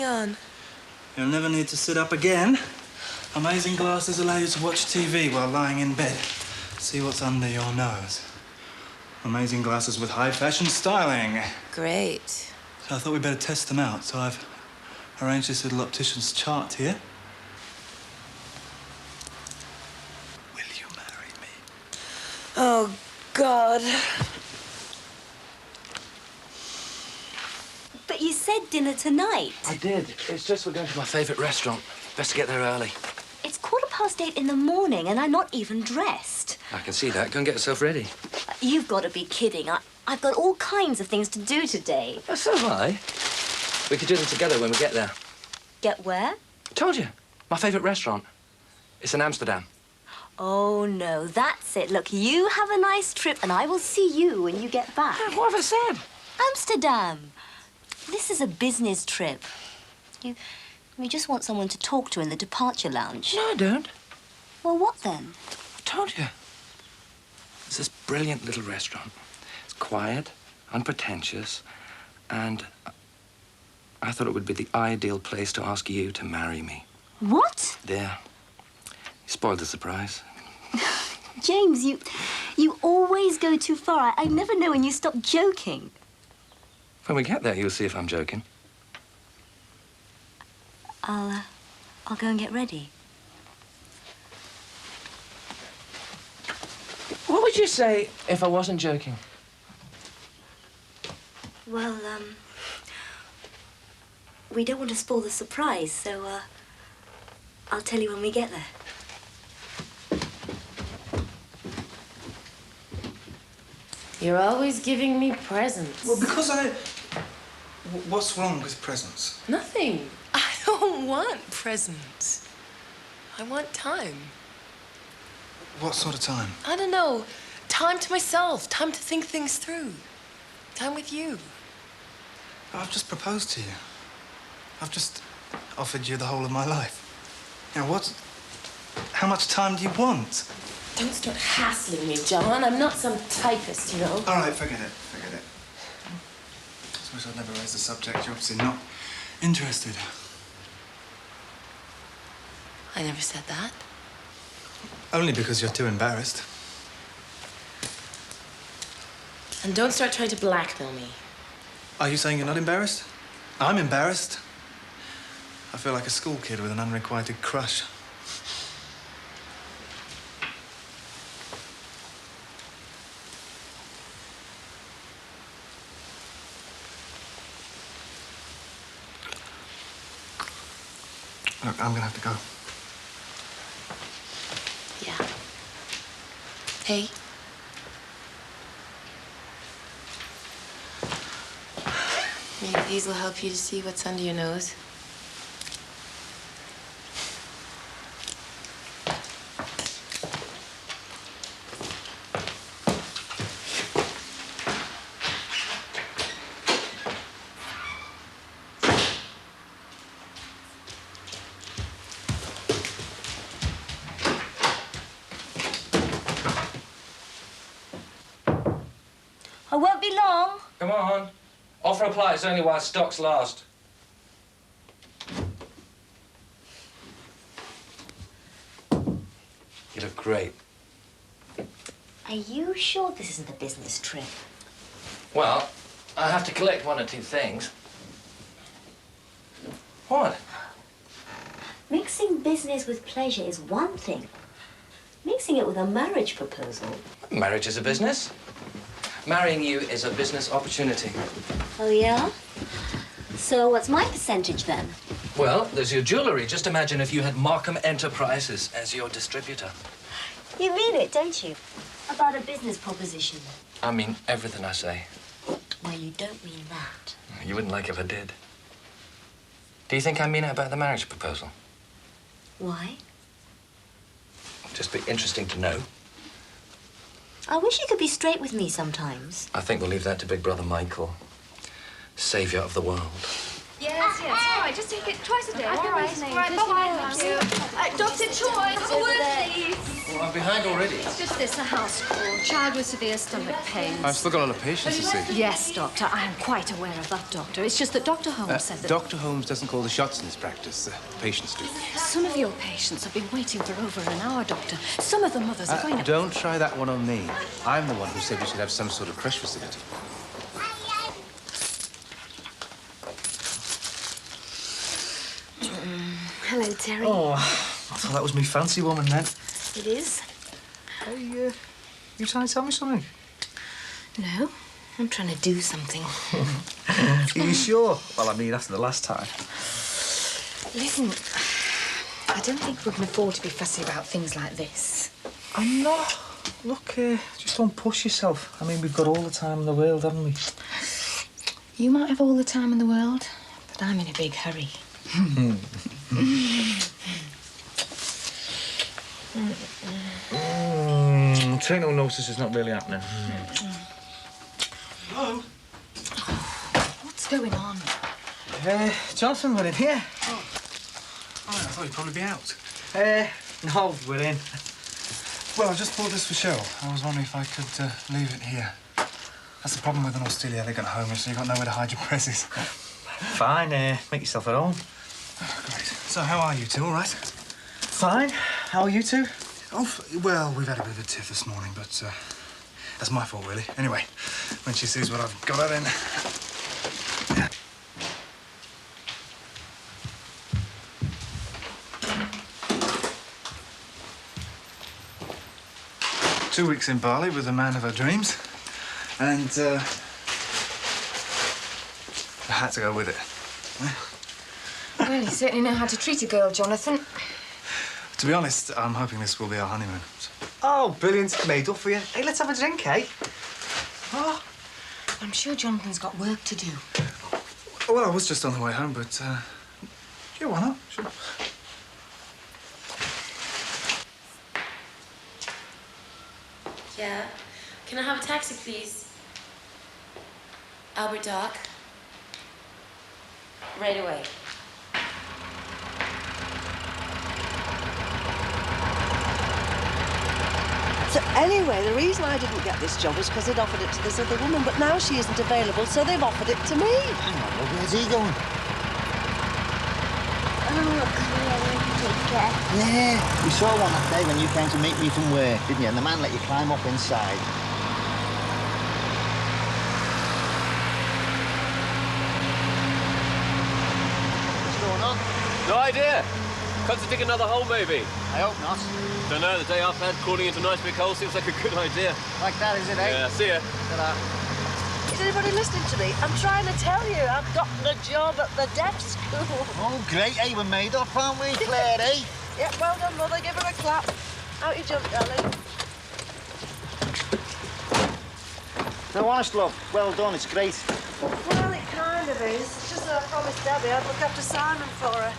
going on? You'll never need to sit up again. Amazing glasses allow you to watch TV while lying in bed. See what's under your nose. Amazing glasses with high fashion styling. Great. So I thought we'd better test them out, so I've arranged this little optician's chart here. Will you marry me? Oh, God. But you said dinner tonight. I did. It's just we're going to my favourite restaurant. Best to get there early. It's 8:15 in the morning and I'm not even dressed. I can see that. Go and get yourself ready. You've got to be kidding. I've got all kinds of things to do today. So have I. We could do them together when we get there. Get where? I told you. My favourite restaurant. It's in Amsterdam. Oh, no, that's it. Look, you have a nice trip and I will see you when you get back. What have I said? Amsterdam. This is a business trip. You just want someone to talk to in the departure lounge. No, I don't. Well, what then? I told you. It's this brilliant little restaurant. It's quiet, unpretentious, and I thought it would be the ideal place to ask you to marry me. What? There. You spoiled the surprise. James, you always go too far. I never know when you stop joking. When we get there, you'll see if I'm joking. I'll go and get ready. What would you say if I wasn't joking? Well, we don't want to spoil the surprise, so, I'll tell you when we get there. You're always giving me presents. Well, because What's wrong with presents? Nothing. I don't want presents. I want time. What sort of time? I don't know. Time to myself. Time to think things through. Time with you. I've just proposed to you. I've just offered you the whole of my life. Now, how much time do you want? Don't start hassling me, John. I'm not some typist, you know. All right, forget it. Forget it. I suppose I'd never raise the subject. You're obviously not interested. I never said that. Only because you're too embarrassed. And don't start trying to blackmail me. Are you saying you're not embarrassed? I'm embarrassed. I feel like a school kid with an unrequited crush. Look, I'm gonna have to go. Yeah. Hey. Maybe these will help you to see what's under your nose. I won't be long. Come on. Offer applies only while stocks last. You look great. Are you sure this isn't a business trip? Well, I have to collect one or two things. What? Mixing business with pleasure is one thing. Mixing it with a marriage proposal. Marriage is a business. Marrying you is a business opportunity. Oh, yeah? So what's my percentage then? Well, there's your jewellery. Just imagine if you had Markham Enterprises as your distributor. You mean it, don't you? About a business proposition. I mean everything I say. Well, you don't mean that. You wouldn't like it if I did. Do you think I mean it about the marriage proposal? Why? Just be interesting to know. I wish you could be straight with me sometimes. I think we'll leave that to Big Brother Michael, saviour of the world. Yes. All right, just take it twice a day. All right, bye-bye. Thank you. Dr. Choi, have a word, please. I'm behind already. It's just this, a house call. Child with severe stomach pains. I've still got a lot of patients to see. Yes, Doctor. I am quite aware of that, Doctor. It's just that Dr. Holmes said that... Dr. Holmes doesn't call the shots in his practice. Patients do. Some of your patients have been waiting for over an hour, Doctor. Some of the mothers are going to... Don't try that one on me. I'm the one who said we should have some sort of crash facility. Hello, Terry. Oh, I thought that was me fancy woman then. It is? Hey, you trying to tell me something? No. I'm trying to do something. Are you sure? Well, I mean, after the last time. Listen, I don't think we can afford to be fussy about things like this. I'm not. Look, just don't push yourself. I mean, we've got all the time in the world, haven't we? You might have all the time in the world, but I'm in a big hurry. Take no notice, it's not really happening. Hello? What's going on? Jonathan, we're in here. Oh, I thought you'd probably be out. No, we're in. Well, I just bought this for show. I was wondering if I could leave it here. That's the problem with an austere, elegant home, so you've got nowhere to hide your presses. Fine, make yourself at home. Oh, great. So how are you two, all right? Fine. How are you two? Oh, well, we've had a bit of a tiff this morning, but that's my fault, really. Anyway, when she sees what I've got her in... 2 weeks in Bali with the man of her dreams, and I had to go with it. Well, you certainly know how to treat a girl, Jonathan. To be honest, I'm hoping this will be our honeymoon. Oh, brilliant. Made up for you. Hey, let's have a drink, eh? Oh. I'm sure Jonathan's got work to do. Well, I was just on the way home, but yeah, why not? Sure. Yeah. Can I have a taxi, please? Albert Dock. Right away. So anyway, the reason I didn't get this job was because they'd offered it to this other woman, but now she isn't available, so they've offered it to me. Hang on, well, where's he going? Yeah, we saw one that day when you came to meet me from work, didn't you? And the man let you climb up inside. What's going on? No idea. Come to dig another hole, maybe. I hope not. Don't know, the day after that, crawling into a nice big hole seems like a good idea. Like that, is it, eh? Yeah, see ya. Ta-da. Is anybody listening to me? I'm trying to tell you, I've gotten a job at the deaf school. Oh, great, eh? We're made up, aren't we, Claire, eh? Yep, well done, Mother. Give her a clap. Out you jump, darling. No, honest, love. Well done, it's great. Well, it kind of is. It's just that I promised Debbie I'd look after Simon for her.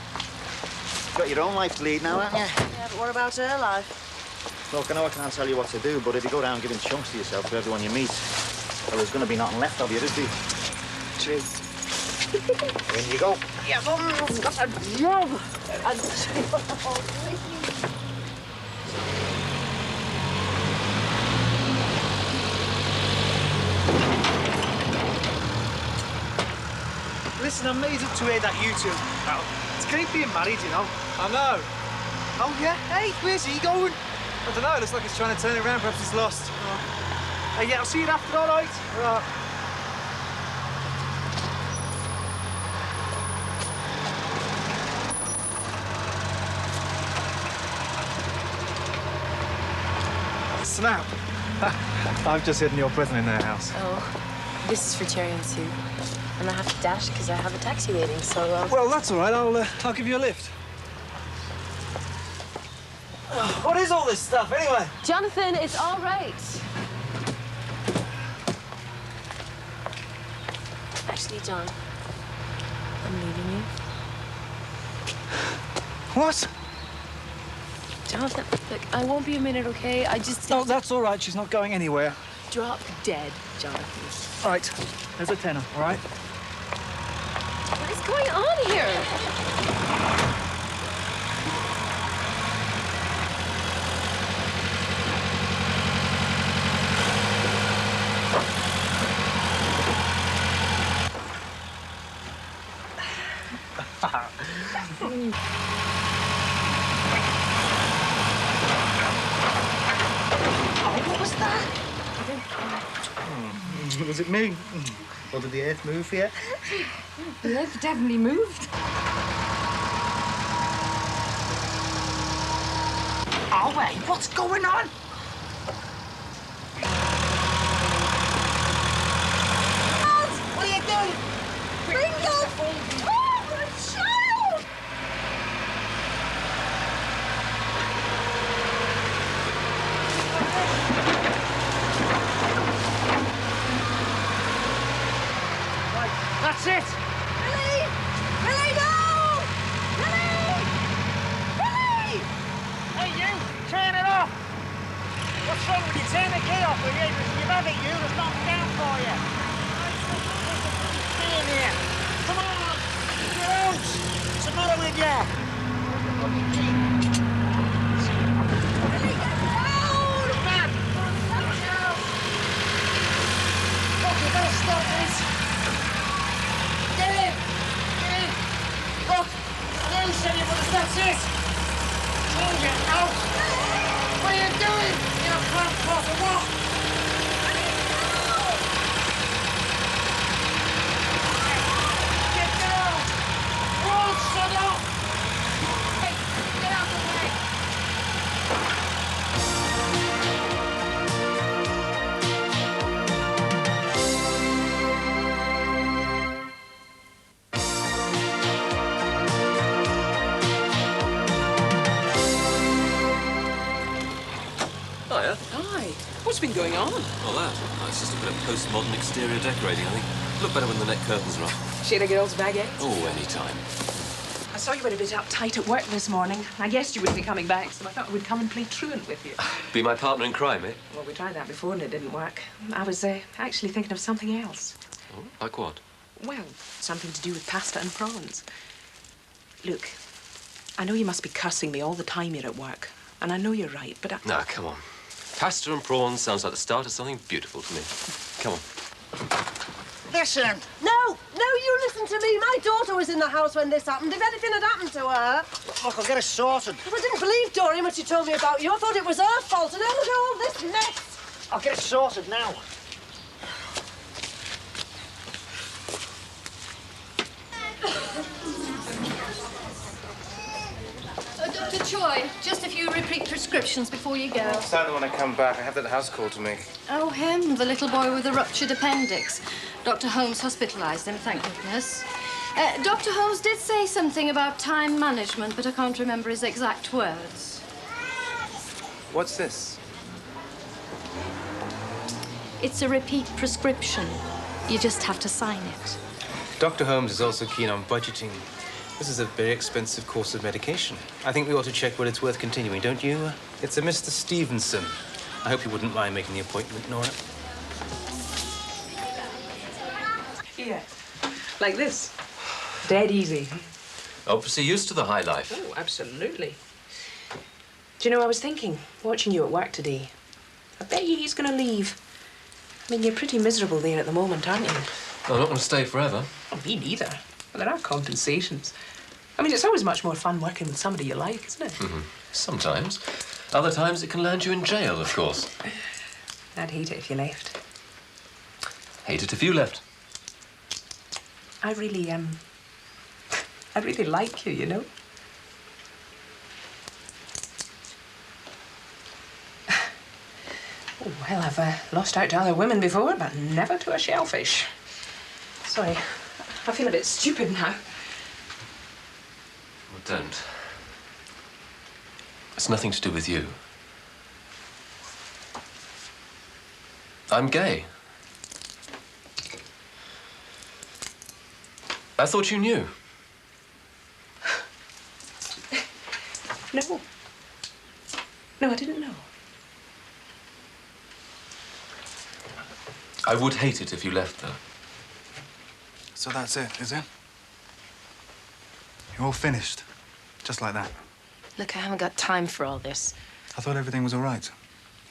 Got your own life to lead now, haven't you? Yeah, but what about her life? Look, I know I can't tell you what to do, but if you go around giving chunks to yourself to everyone you meet, well, there's going to be nothing left of you, is there? True. In you go. Yeah, Mum's got a job. And Listen, I'm made up to hear that you two. Now, it's great being married, you know. I know. Oh, yeah? Hey, where's he going? I don't know, it looks like he's trying to turn it around, perhaps he's lost. Hey, yeah, I'll see you after, all right? Right. Snap! I've just hidden your present in their house. Oh, this is for Terry and Sue. And I have to dash because I have a taxi waiting, so... Well, that's all right. I'll give you a lift. What is all this stuff, anyway? Jonathan, it's all right. Actually, John, I'm leaving you. What? Jonathan, look, I won't be a minute, okay? I just... No, that's all right. She's not going anywhere. Drop dead, Jonathan. All right. There's a tenner, all right? What is going on here? Was it me? Or did the earth move here? The earth definitely moved. Oh, wait, what's going on? What are you doing? Ringo! Oh, my child! That's it! Billy! Billy, no! Billy! Billy! Hey, you! Turn it off! What's wrong with you? Turn the key off, will you? You've had it, you. There's nothing down for you. Stay in here. Come on! Get out! What's the matter with you? Billy, get down! Man! Look, you better stop this! Get in! Get in! Look! Don't send you, but that's it! Told you, out! What are you doing? You're a plant pot or what? Get down! Roll, shut up! Hey, get out of the way! Hiya. Hi. What's been going on? Well, that. Oh, it's just a bit of postmodern exterior decorating, I think. Look better when the net curtains are up. Shade a girl's baguette? Oh, any time. I saw you were a bit uptight at work this morning. I guessed you wouldn't be coming back, so I thought I would come and play truant with you. Be my partner in crime, eh? Well, we tried that before and it didn't work. I was actually thinking of something else. Oh, like what? Well, something to do with pasta and prawns. Look, I know you must be cursing me all the time you're at work. And I know you're right, but Nah, come on. Pasta and prawns sounds like the start of something beautiful to me. Come on. Listen! No, you listen to me. My daughter was in the house when this happened. If anything had happened to her... Look, I'll get it sorted. I didn't believe Doreen when she told me about you. I thought it was her fault, and now look at all this mess. I'll get it sorted now. Dr. Choi, just a few repeat prescriptions before you go. I'll start when I come back. I have that house call to make. Oh, him, the little boy with the ruptured appendix. Dr. Holmes hospitalized him, thank goodness. Dr. Holmes did say something about time management, but I can't remember his exact words. What's this? It's a repeat prescription. You just have to sign it. Dr. Holmes is also keen on budgeting. This is a very expensive course of medication. I think we ought to check whether it's worth continuing, don't you? It's a Mr. Stevenson. I hope you wouldn't mind making the appointment, Nora. yeah, like this. Dead easy. Obviously used to the high life. Oh, absolutely. Do you know, I was thinking, watching you at work today, I bet you he's going to leave. I mean, you're pretty miserable there at the moment, aren't you? I'm not going to stay forever. Oh, me neither. But there are compensations. I mean, it's always much more fun working with somebody you like, isn't it? Mm-hmm. Sometimes. Other times it can land you in jail, of course. I'd hate it if you left. Hate it if you left. I really like you, you know? Oh, well, I've lost out to other women before, but never to a shellfish. Sorry, I feel a bit stupid now. Well, don't. It's nothing to do with you. I'm gay. I thought you knew. No. No, I didn't know. I would hate it if you left, though. So that's it, is it? You're all finished. Just like that. Look, I haven't got time for all this. I thought everything was all right.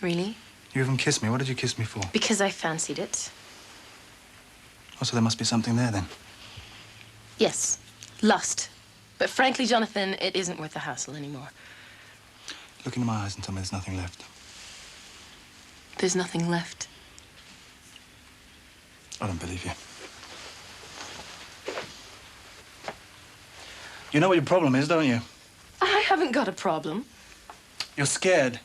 Really? You even kissed me. What did you kiss me for? Because I fancied it. Oh, so there must be something there, then. Yes, lust. But frankly, Jonathan, it isn't worth the hassle anymore. Look into my eyes and tell me there's nothing left. There's nothing left. I don't believe you. You know what your problem is, don't you? I haven't got a problem. You're scared.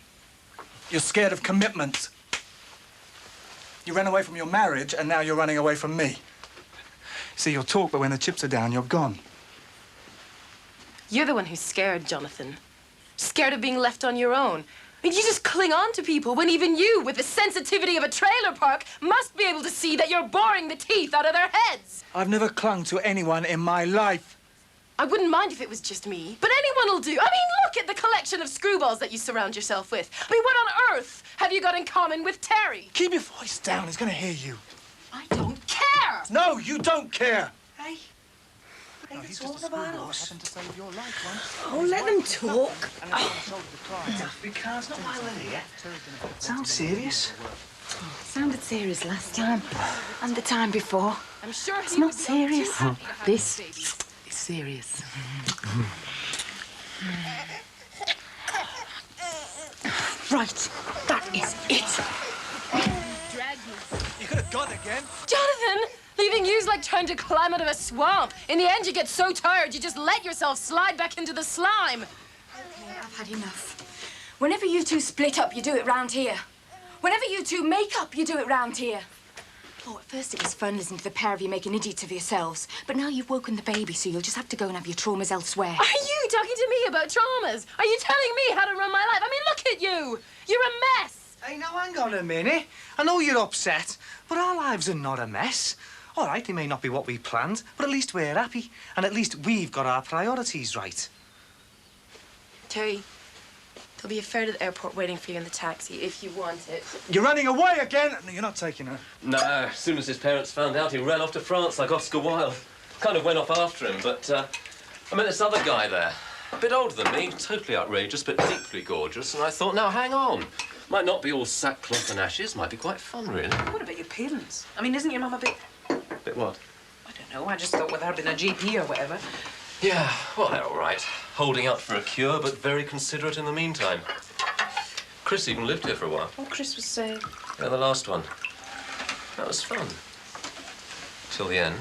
You're scared of commitment. You ran away from your marriage, and now you're running away from me. See, you'll talk, but when the chips are down, you're gone. You're the one who's scared, Jonathan. Scared of being left on your own. I mean, you just cling on to people when even you, with the sensitivity of a trailer park, must be able to see that you're boring the teeth out of their heads. I've never clung to anyone in my life. I wouldn't mind if it was just me, but anyone will do. I mean, look at the collection of screwballs that you surround yourself with. I mean, what on earth have you got in common with Terry? Keep your voice down. He's going to hear you. I don't care. No, you don't care. Hey. No, he's just a schoolboy having to save your life once. Oh, let them talk. We can't, not while we're here. Sounds serious. Sounded serious last time. And the time before. I'm sure It's not serious. This is serious. Right, that is it. You could have gone again. Jonathan, leaving you's like trying to climb out of a swamp. In the end, you get so tired, you just let yourself slide back into the slime. Okay, I've had enough. Whenever you two split up, you do it round here. Whenever you two make up, you do it round here. Oh, at first it was fun listening to the pair of you making idiots of yourselves. But now you've woken the baby, so you'll just have to go and have your traumas elsewhere. Are you talking to me about traumas? Are you telling me how to run my life? I mean, look at you. You're a mess. Hey, now, hang on a minute. I know you're upset, but our lives are not a mess. All right, they may not be what we planned, but at least we're happy. And at least we've got our priorities right. Terry, there'll be a fare to the airport waiting for you in the taxi if you want it. You're running away again. No, you're not taking her. No, as soon as his parents found out, he ran off to France like Oscar Wilde. Kind of went off after him, but I met this other guy there. A bit older than me, totally outrageous, but deeply gorgeous. And I thought, now, hang on. Might not be all sackcloth and ashes. Might be quite fun, really. What about your parents? I mean, isn't your mum a bit... Bit what? I don't know. I just thought with her being a GP or whatever. Yeah, well, they're all right. Holding out for a cure, but very considerate in the meantime. Chris even lived here for a while. Oh, Chris was Yeah, the last one. That was fun. Till the end.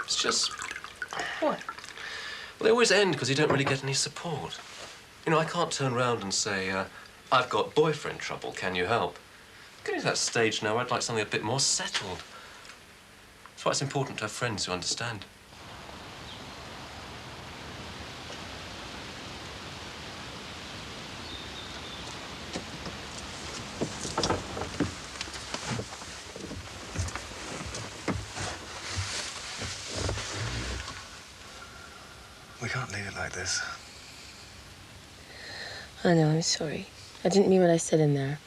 It's just... What? Well, they always end because you don't really get any support. You know, I can't turn round and say, I've got boyfriend trouble, can you help? Getting to that stage now, I'd like something a bit more settled. That's why it's important to have friends who understand. We can't leave it like this. I know, I'm sorry. I didn't mean what I said in there.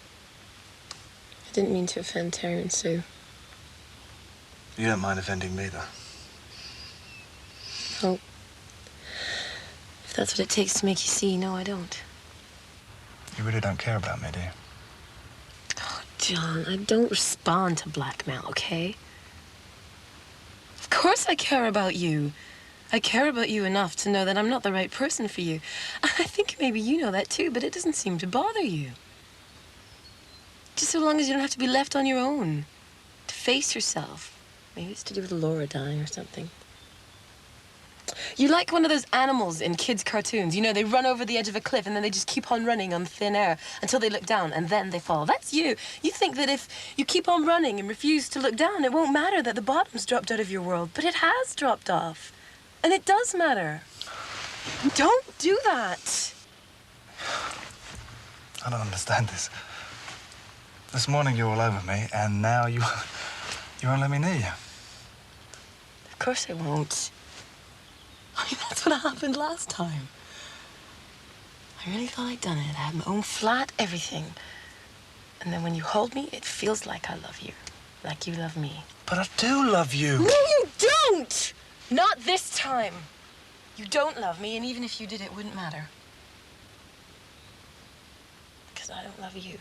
I didn't mean to offend Terry and Sue. You don't mind offending me, though. Oh. If that's what it takes to make you see, no, I don't. You really don't care about me, do you? Oh, John, I don't respond to blackmail, okay? Of course I care about you. I care about you enough to know that I'm not the right person for you. I think maybe you know that too, but it doesn't seem to bother you. Just so long as you don't have to be left on your own. To face yourself. Maybe it's to do with Laura dying or something. You're like one of those animals in kids' cartoons. You know, they run over the edge of a cliff and then they just keep on running on thin air until they look down and then they fall. That's you. You think that if you keep on running and refuse to look down, it won't matter that the bottom's dropped out of your world. But it has dropped off. And it does matter. Don't do that. I don't understand this. This morning you're all over me, and now you won't let me near you. Of course I won't. I mean, that's what happened last time. I really thought I'd done it. I had my own flat, everything. And then when you hold me, it feels like I love you. Like you love me. But I do love you. No, you don't! Not this time. You don't love me, and even if you did, it wouldn't matter. Because I don't love you.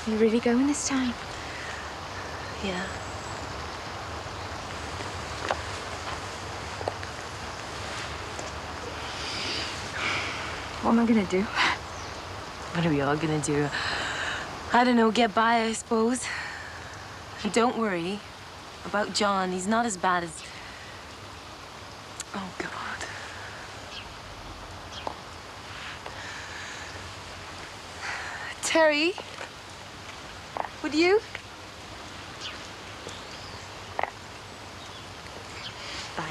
You really going this time? Yeah. What am I gonna do? What are we all gonna do? I don't know, get by, I suppose. And don't worry about John. He's not as bad as... Oh, God. Terry, would you? Bye.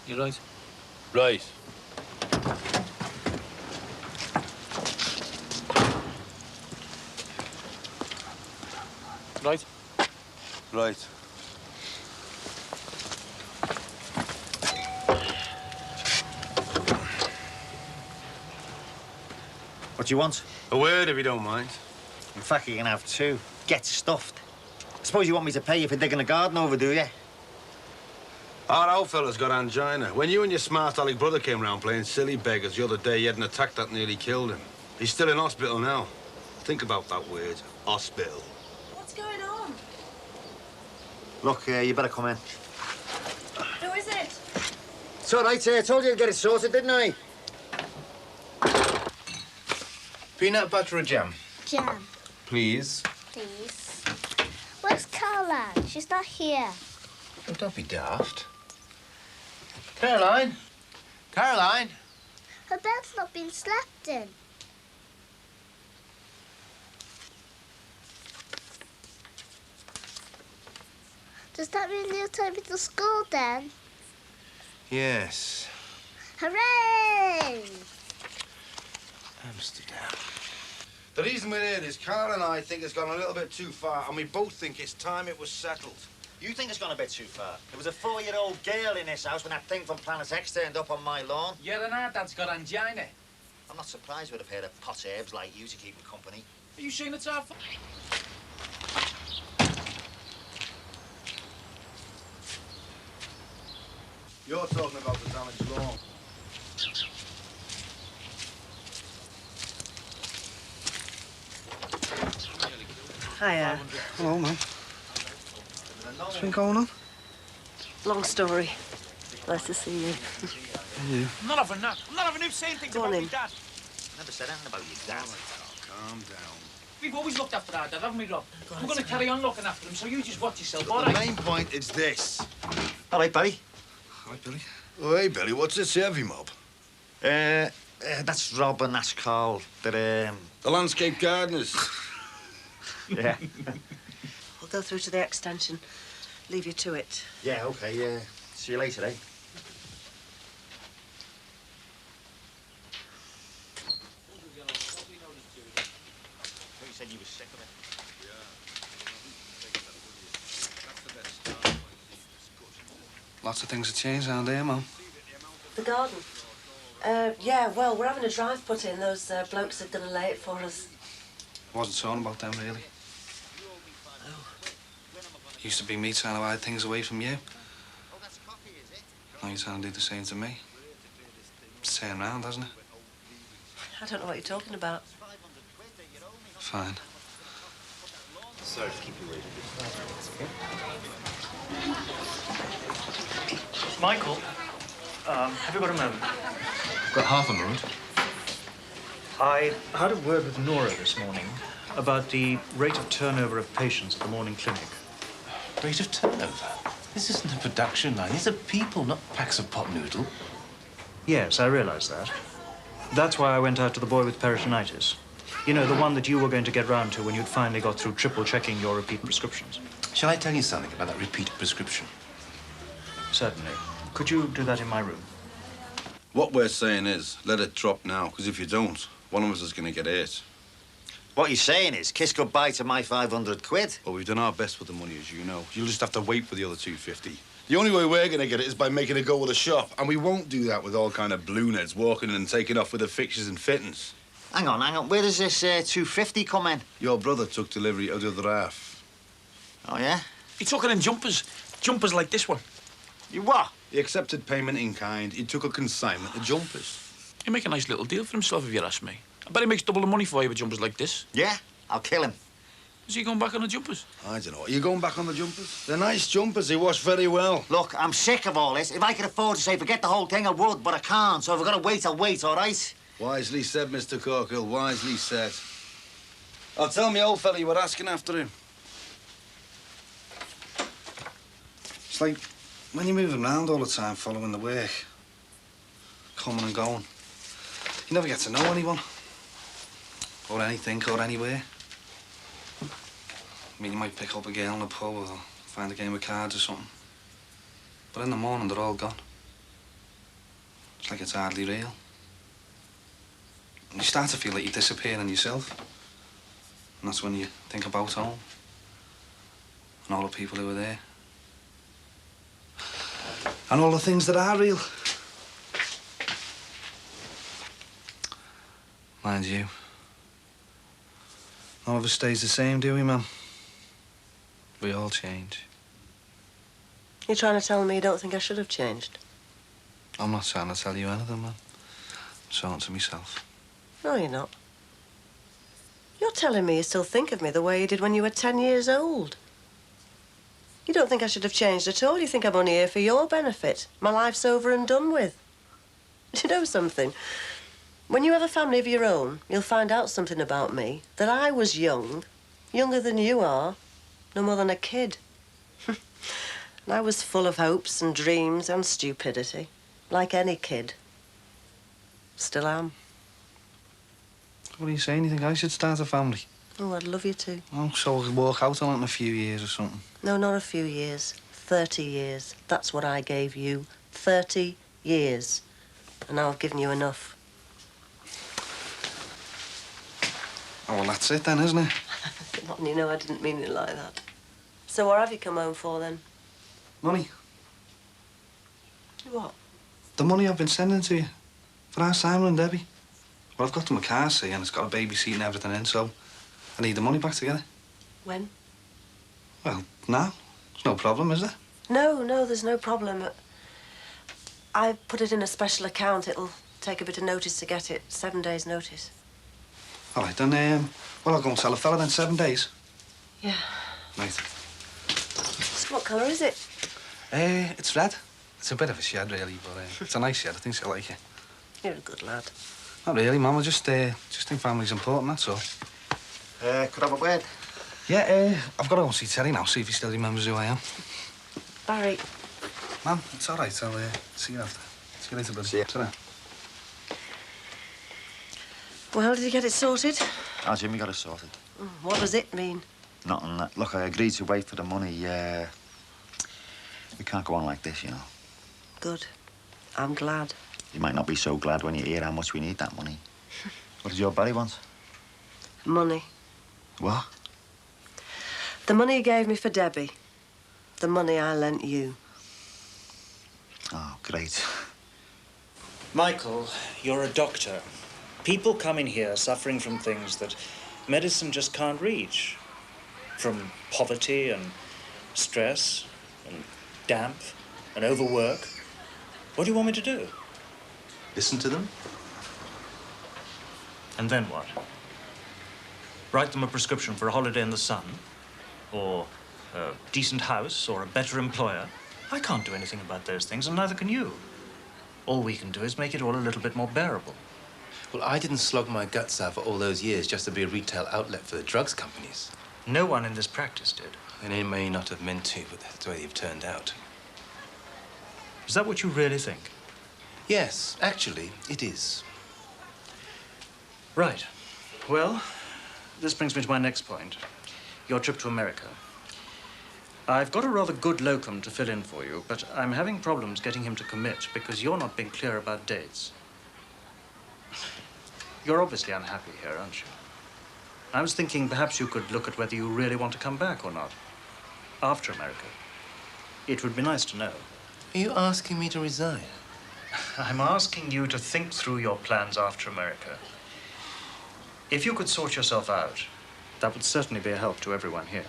You right? Right. Right? Right. What do you want? A word, if you don't mind. In fact, you can have two. Get stuffed. I suppose you want me to pay you for digging the garden over, do you? Our old fella's got angina. When you and your smart Alec brother came round playing silly beggars the other day, he had an attack that nearly killed him. He's still in hospital now. Think about that word, hospital. What's going on? Look, you better come in. Who is it? It's all right, I told you to get it sorted, didn't I? Peanut butter or jam? Jam, Please. please. Where's Caroline? She's not here. Oh, don't be daft. Caroline? Caroline? Her bed's not been slept in. Does that mean you'll take me to school then? Yes. Hooray! Amsterdam. The reason we're here is Carl and I think it's gone a little bit too far, and we both think it's time it was settled. You think it's gone a bit too far? There was a 4-year-old girl in this house when that thing from Planet X turned up on my lawn. Yeah, and our dad's got angina. I'm not surprised with a pair of pot herbs like you to keep him company. Are you sure it's our fault? You're talking about the damaged lawn. Hiya. Hello, man. What's been going on? Long story. Nice to see you. You? I'm not having that. I'm not having him saying things Go on about in. my dad. Never said anything about your dad. calm down. We've always looked after our dad, haven't we, Rob? We're going to carry on looking after him, so you just watch yourself, all The right? main point is this. All right, Barry. Hi, Billy. Oh, hey, Billy, what's this heavy mob? That's Rob and that's Carl. They're, The landscape gardeners. Yeah. We'll go through to the extension. Leave you to it. Yeah, okay, see you later, eh? You said you were sick of it. Lots of things have changed around here, Mum. The garden. Yeah, well, we're having a drive put in. Those blokes are going to lay it for us. I wasn't talking about them, really. Used to be me trying to hide things away from you. Now you're trying to do the same to me. It's turned round, hasn't it? I don't know what you're talking about. Fine. Sorry to keep you waiting. Michael, have you got a moment? Got half a moment. I had a word with Nora this morning about the rate of turnover of patients at the morning clinic. Rate of turnover? This isn't a production line. These are people, not packs of pot noodle. Yes, I realise that. That's why I went out to the boy with peritonitis. You know, the one that you were going to get round to when you'd finally got through triple-checking your repeat prescriptions. Shall I tell you something about that repeat prescription? Certainly. Could you do that in my room? What we're saying is, let it drop now, because if you don't, one of us is going to get hurt. What you're saying is, kiss goodbye to my 500 quid. Well, we've done our best with the money, as you know. You'll just have to wait for the other 250. The only way we're going to get it is by making a go of the shop, and we won't do that with all kind of balloonheads walking in and taking off with the fixtures and fittings. Hang on. Where does this 250 come in? Your brother took delivery of the other half. Oh, yeah? He took it in jumpers. Jumpers like this one. You what? He accepted payment in kind. He took a consignment of jumpers. He'd make a nice little deal for himself, if you ask me. I bet he makes double the money for you with jumpers like this. Yeah? I'll kill him. Is he going back on the jumpers? I don't know. Are you going back on the jumpers? They're nice jumpers. They wash very well. Look, I'm sick of all this. If I could afford to say forget the whole thing, I would, but I can't. So if I've got to wait, I'll wait, all right? Wisely said, Mr. Corkill. Wisely said. I'll tell me old fella you were asking after him. It's like when you're moving around all the time following the work, coming and going, you never get to know anyone. Or anything, or anywhere. I mean, you might pick up a girl in a pub or find a game of cards or something. But in the morning, they're all gone. It's like it's hardly real. And you start to feel like you're disappearing yourself. And that's when you think about home. And all the people who were there. And all the things that are real. Mind you, none of us stays the same, do we, Mum? We all change. You're trying to tell me you don't think I should have changed? I'm not trying to tell you anything, Mum. I'm talking to myself. No, you're not. You're telling me you still think of me the way you did when you were 10 years old. You don't think I should have changed at all? You think I'm only here for your benefit? My life's over and done with. Do you know something? When you have a family of your own, you'll find out something about me. That I was young, younger than you are, no more than a kid. And I was full of hopes and dreams and stupidity, like any kid. Still am. What are you saying? You think I should start a family? Oh, I'd love you to. Oh, so I could walk out on it in a few years or something. No, not a few years. 30 years. That's what I gave you. 30 years. And now I've given you enough. Oh, well, that's it then, isn't it? Come on, you know I didn't mean it like that. So what have you come home for, then? Money. What? The money I've been sending to you. For our Simon and Debbie. Well, I've got them a car, see, and it's got a baby seat and everything in, so I need the money back together. When? Well, now. There's no problem, is there? No, there's no problem. I put it in a special account. It'll take a bit of notice to get it. 7 days' notice. All right, then, well, I'll go and tell a fella then, 7 days. Yeah. Right. So what colour is it? It's red. It's a bit of a shed, really, but it's a nice shed. I think she'll like it. You're a good lad. Not really, Mum. I just think family's important, that's all. Could I have a word? Yeah, I've got to go and see Terry now, see if he still remembers who I am. Barry. Mum, it's all right. I'll see you after. See you later, buddy. See ya. Ta-ra. Well, did you get it sorted? Oh, Jimmy got it sorted. What does it mean? Nothing. Look, I agreed to wait for the money. We can't go on like this, you know. Good. I'm glad. You might not be so glad when you hear how much we need that money. What does your Barry want? Money. What? The money you gave me for Debbie. The money I lent you. Oh, great. Michael, you're a doctor. People come in here suffering from things that medicine just can't reach. From poverty and stress and damp and overwork. What do you want me to do? Listen to them. And then what? Write them a prescription for a holiday in the sun? Or a decent house or a better employer? I can't do anything about those things, and neither can you. All we can do is make it all a little bit more bearable. Well, I didn't slog my guts out for all those years just to be a retail outlet for the drugs companies. No one in this practice did. And they may not have meant to, but that's the way you've turned out. Is that what you really think? Yes, actually, it is. Right. Well, this brings me to my next point. Your trip to America. I've got a rather good locum to fill in for you, but I'm having problems getting him to commit because you're not being clear about dates. You're obviously unhappy here, aren't you? I was thinking perhaps you could look at whether you really want to come back or not. After America. It would be nice to know. Are you asking me to resign? I'm asking you to think through your plans after America. If you could sort yourself out, that would certainly be a help to everyone here.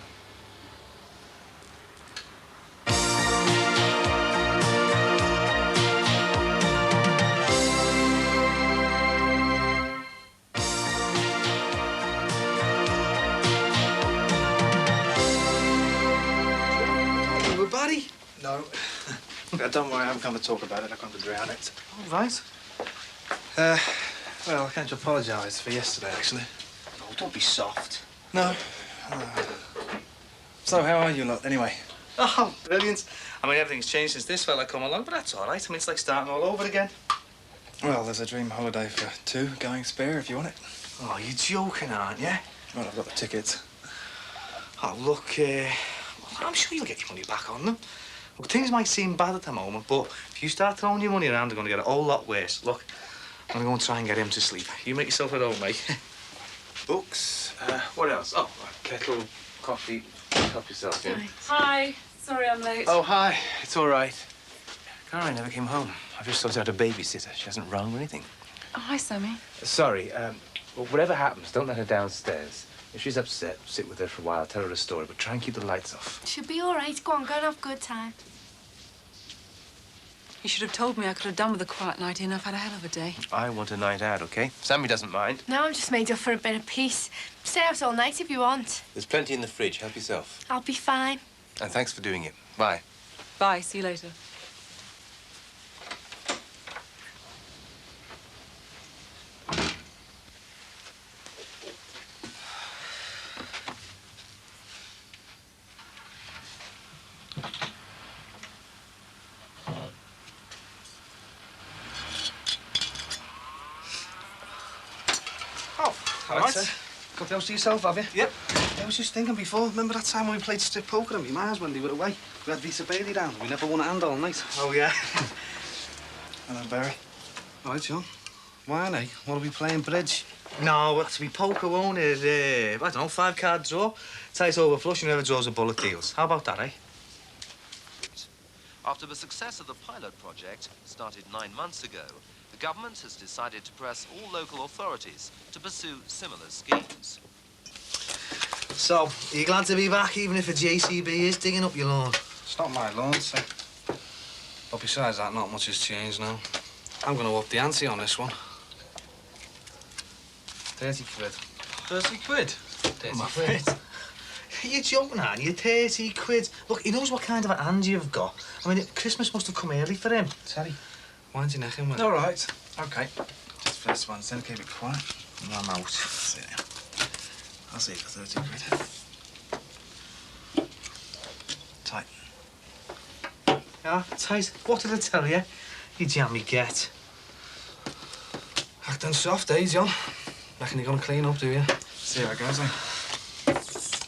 Barry? No. Don't worry, I haven't come to talk about it. I've come to drown it. All right. Well, I came to apologise for yesterday, actually. Oh, don't be soft. No. So, how are you lot, anyway? Oh, brilliant. I mean, everything's changed since this fella come along, but that's all right. I mean, it's like starting all over again. Well, there's a dream holiday for two going spare if you want it. Oh, you're joking, aren't you? Well, I've got the tickets. Oh, look, I'm sure you'll get your money back on them. Look, things might seem bad at the moment, but if you start throwing your money around, they're going to get a whole lot worse. Look, I'm going to go and try and get him to sleep. You make yourself at home, mate. Books. What else? Oh, kettle, coffee. Help yourself, yeah? Hi. Sorry I'm late. Oh, hi. It's all right. Caroline never came home. I've just sorted out a babysitter. She hasn't rung or anything. Oh, hi, Sammy. Sorry. Well, whatever happens, don't let her downstairs. If she's upset, sit with her for a while, tell her a story, but try and keep the lights off. She'll be all right. Go on, go and have a good time. You should have told me I could have done with a quiet night in. I've had a hell of a day. I want a night out, OK? Sammy doesn't mind. No, I'm just made up for a bit of peace. Stay out all night if you want. There's plenty in the fridge. Help yourself. I'll be fine. And thanks for doing it. Bye. Bye. See you later. All right, sir. Got the house to yourself, have you? Yep. I was just thinking before, remember that time when we played strip poker at me Mars when they were away? We had Vita Bailey down. We never won a hand all night. Oh, yeah? Hello, Barry. All right, John. Why, eh? What are we playing, bridge? No, it'll have to be poker, won't it? I don't know, 5-card draw. Ties over flush, whoever draws a bullet deals. How about that, eh? After the success of the pilot project, started 9 months ago, the government has decided to press all local authorities to pursue similar schemes. So, are you glad to be back, even if a JCB is digging up your lawn? It's not my lawn, sir. But besides that, not much has changed now. I'm going to up the ante on this one. 30 quid. 30 quid? 30 quid. You're joking, aren't you? 30 quid. Look, he knows what kind of a hand you've got. I mean, Christmas must have come early for him. Terry, wind your neck in with it. All right. OK. Just first one, then keep it quiet. And I'm out. That's it. I'll see you for 30 quid. Tight. Yeah, tight. What did I tell you? You jammy get. Acting soft, eh, John? Reckon you're gonna clean up, do you? See how it goes, eh?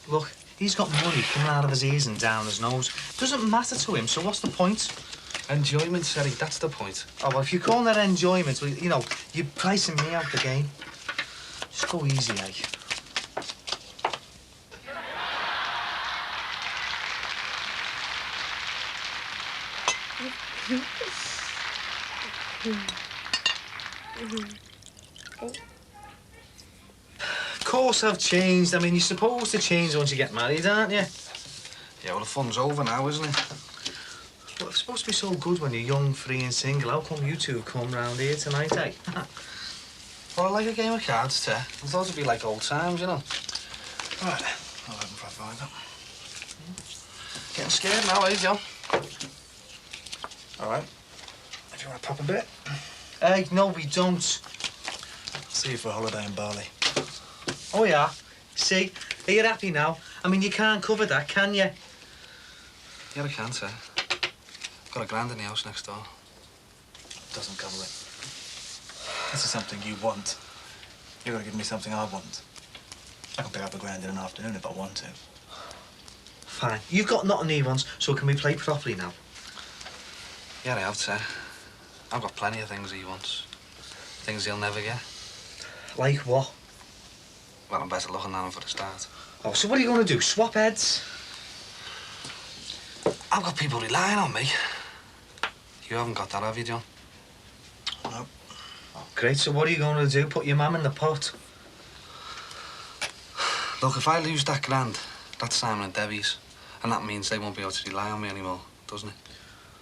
Look, he's got money coming out of his ears and down his nose. Doesn't matter to him, so what's the point? Enjoyment, Sherry, that's the point. Oh, well, if you're calling that enjoyment, well, you know, you're pricing me out the game. Just go easy, eh? Of course I've changed. I mean, you're supposed to change once you get married, aren't you? Yeah, well, the fun's over now, isn't it? Well, it's supposed to be so good when you're young, free and single. How come you two have come round here tonight, eh? Well, I like a game of cards, too. I thought it'd be like old times, you know. Right, I'll have them for a fiver. Getting scared now, eh, John? All right. If you want to pop a bit. Hey, no, we don't. See you for a holiday in Bali. Oh, yeah? See? Are you happy now? I mean, you can't cover that, can you? Yeah, I can, sir. Got $1,000 in the house next door. Doesn't cover it. This is something you want. You've got to give me something I want. I can pick up $1,000 in an afternoon if I want to. Fine. You've got nothing he wants, so can we play properly now? Yeah, I have, sir. I've got plenty of things he wants. Things he'll never get. Like what? Well, I'm better looking than him for the start. Oh, so what are you going to do? Swap heads? I've got people relying on me. You haven't got that, have you, John? No. Oh, great. So what are you going to do? Put your mum in the pot? Look, if I lose that $1,000, that's Simon and Debbie's. And that means they won't be able to rely on me anymore, doesn't it?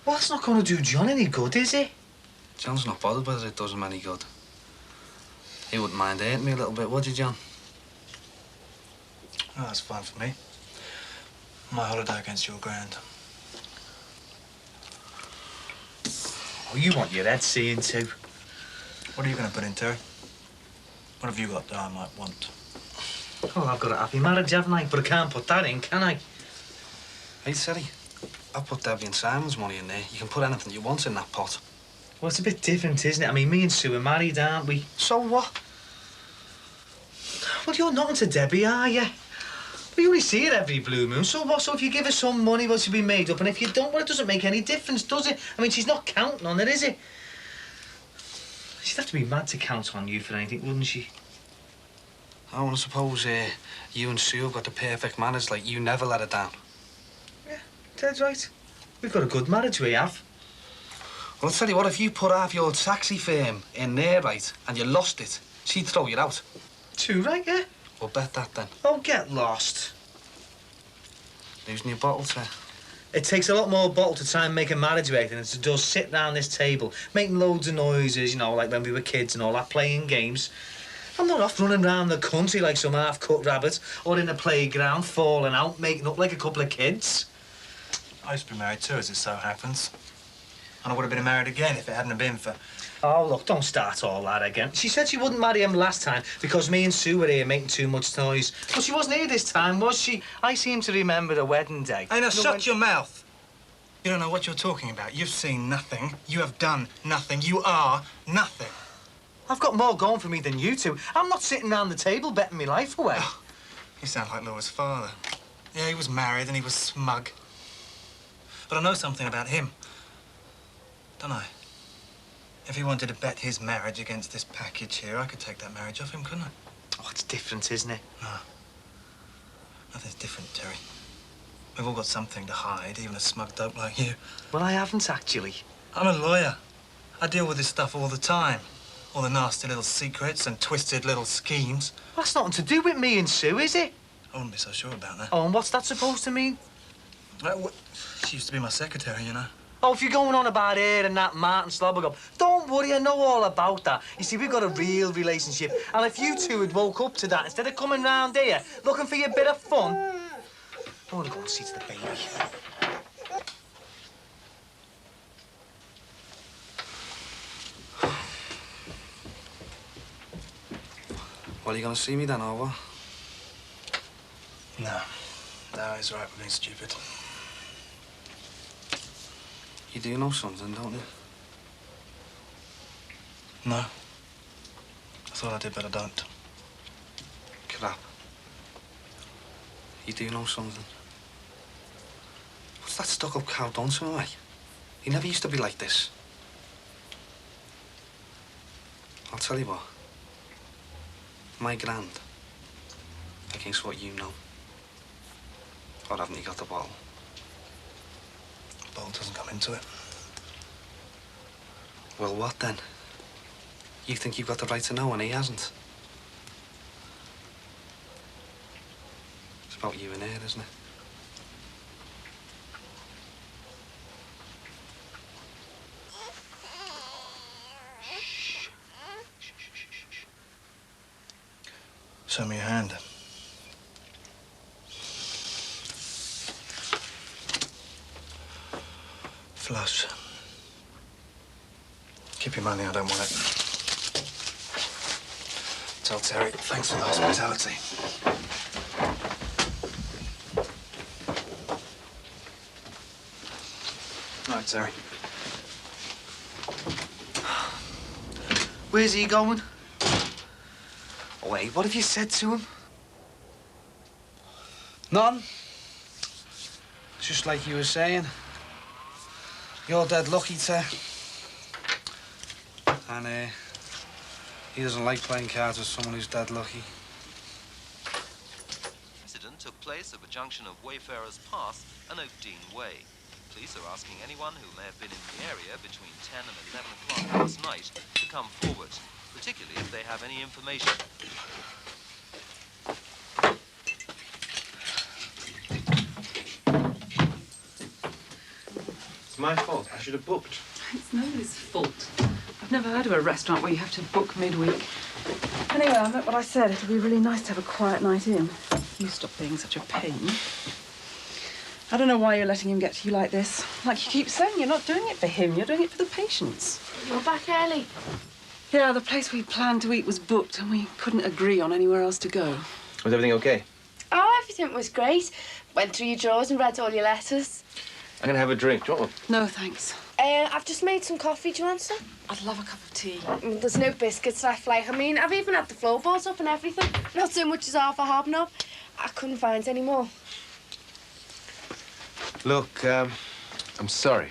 Well, that's not going to do John any good, is it? John's not bothered whether it does him any good. He wouldn't mind hurting me a little bit, would you, John? Oh, that's fine for me. My holiday against your grand. Oh, you want your head seeing too. What are you going to put in, Terry? What have you got that I might want? Oh, I've got a happy marriage, haven't I? But I can't put that in, can I? Hey, Terry, I've put Debbie and Simon's money in there. You can put anything you want in that pot. Well, it's a bit different, isn't it? I mean, me and Sue are married, aren't we? So what? Well, you're nothing to Debbie, are you? Well, you only see her every blue moon. So what? So if you give her some money, well, she'll be made up. And if you don't, well, it doesn't make any difference, does it? I mean, she's not counting on it, is it? She'd have to be mad to count on you for anything, wouldn't she? I want to suppose you and Sue have got the perfect marriage, like you never let her down. Yeah, Ted's right. We've got a good marriage, we have. Well, I'll tell you what, if you put half your taxi firm in there, right, and you lost it, she'd throw you out. Too right, yeah? We'll bet that, then. Oh, get lost. Losing your bottle, sir. It takes a lot more bottle to try and make a marriage work than it does sit round this table, making loads of noises, you know, like when we were kids and all that, playing games. I'm not off running round the country like some half-cut rabbit or in a playground, falling out, making up like a couple of kids. I used to be married too, as it so happens. And I would have been married again if it hadn't have been for... Oh, look, don't start all that again. She said she wouldn't marry him last time because me and Sue were here making too much noise. But she wasn't here this time, was she? I seem to remember the wedding day. Hey, now shut your mouth. You don't know what you're talking about. You've seen nothing. You have done nothing. You are nothing. I've got more going for me than you two. I'm not sitting round the table betting my life away. Oh, you sound like Laura's father. Yeah, he was married and he was smug. But I know something about him. Don't I? If he wanted to bet his marriage against this package here, I could take that marriage off him, couldn't I? Oh, it's different, isn't it? No. Nothing's different, Terry. We've all got something to hide, even a smug dope like you. Well, I haven't, actually. I'm a lawyer. I deal with this stuff all the time. All the nasty little secrets and twisted little schemes. That's nothing to do with me and Sue, is it? I wouldn't be so sure about that. Oh, and what's that supposed to mean? She used to be my secretary, you know. Oh, if you're going on about her and that Martin Slobbergob, don't worry, I know all about that. You see, we've got a real relationship. And if you two had woke up to that, instead of coming round here looking for your bit of fun, I want to go and see to the baby. Well, are you going to see me then, or what? No. No, he's right with being stupid. You do know something, don't you? No. I thought I did, but I don't. Crap. You do know something. What's that stuck-up cow done to him, like? He never used to be like this. I'll tell you what. My grand against what you know. Or haven't you got the bottle? The bottle doesn't come into it. Well, what then? You think you've got the right to know and he hasn't? It's about you and her, isn't it? Show me your hand. Flush. Keep your money, I don't want it. Tell Terry, thanks for the hospitality. Right, Terry. Where's he going? Oh, wait, what have you said to him? None. It's just like you were saying. You're dead lucky, Ter. And, he doesn't like playing cards with someone who's dead lucky. The incident took place at the junction of Wayfarers Path and Oakdean Way. Police are asking anyone who may have been in the area between 10 and 11 o'clock last night to come forward, particularly if they have any information. It's my fault. I should have booked. It's nobody's fault. I've never heard of a restaurant where you have to book midweek. Anyway, I meant what I said. It'll be really nice to have a quiet night in. You stop being such a pain. I don't know why you're letting him get to you like this. Like you keep saying, you're not doing it for him, you're doing it for the patients. You're back early. Yeah, the place we planned to eat was booked and we couldn't agree on anywhere else to go. Was everything okay? Oh, everything was great. Went through your drawers and read all your letters. I'm going to have a drink. Do you want one? No, thanks. I've just made some coffee. Do you want some? I'd love a cup of tea. There's no biscuits left, like. I mean, I've even had the floorboards up and everything. Not so much as half a hobnob. I couldn't find any more. Look, I'm sorry.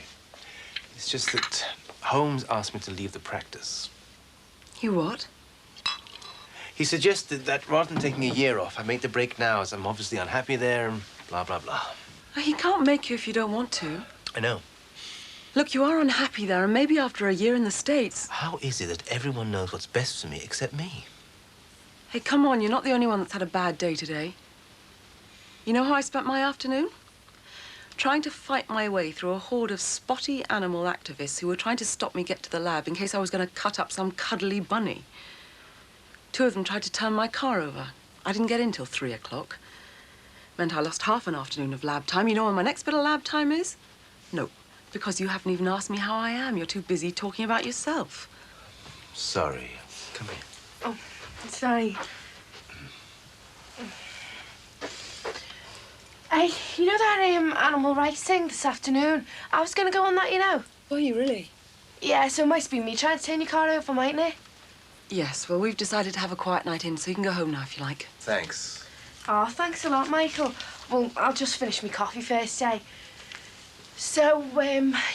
It's just that Holmes asked me to leave the practice. You what? He suggested that rather than taking a year off, I make the break now, as I'm obviously unhappy there and blah, blah, blah. He can't make you if you don't want to. I know. Look, you are unhappy there, and maybe after a year in the States. How is it that everyone knows what's best for me except me? Hey, come on, you're not the only one that's had a bad day today. You know how I spent my afternoon? Trying to fight my way through a horde of spotty animal activists who were trying to stop me get to the lab in case I was going to cut up some cuddly bunny. 2 of them tried to turn my car over. I didn't get in till 3 o'clock. Meant I lost half an afternoon of lab time. You know when my next bit of lab time is? No, because you haven't even asked me how I am. You're too busy talking about yourself. Sorry. Come here. Oh, sorry. Hey, you know that animal rights thing this afternoon? I was going to go on that, you know. Were you really? Yeah, so it might be me trying to turn your car over, mightn't it? Yes, well, we've decided to have a quiet night in, so you can go home now if you like. Thanks. Oh, thanks a lot, Michael. Well, I'll just finish my coffee first, eh? So,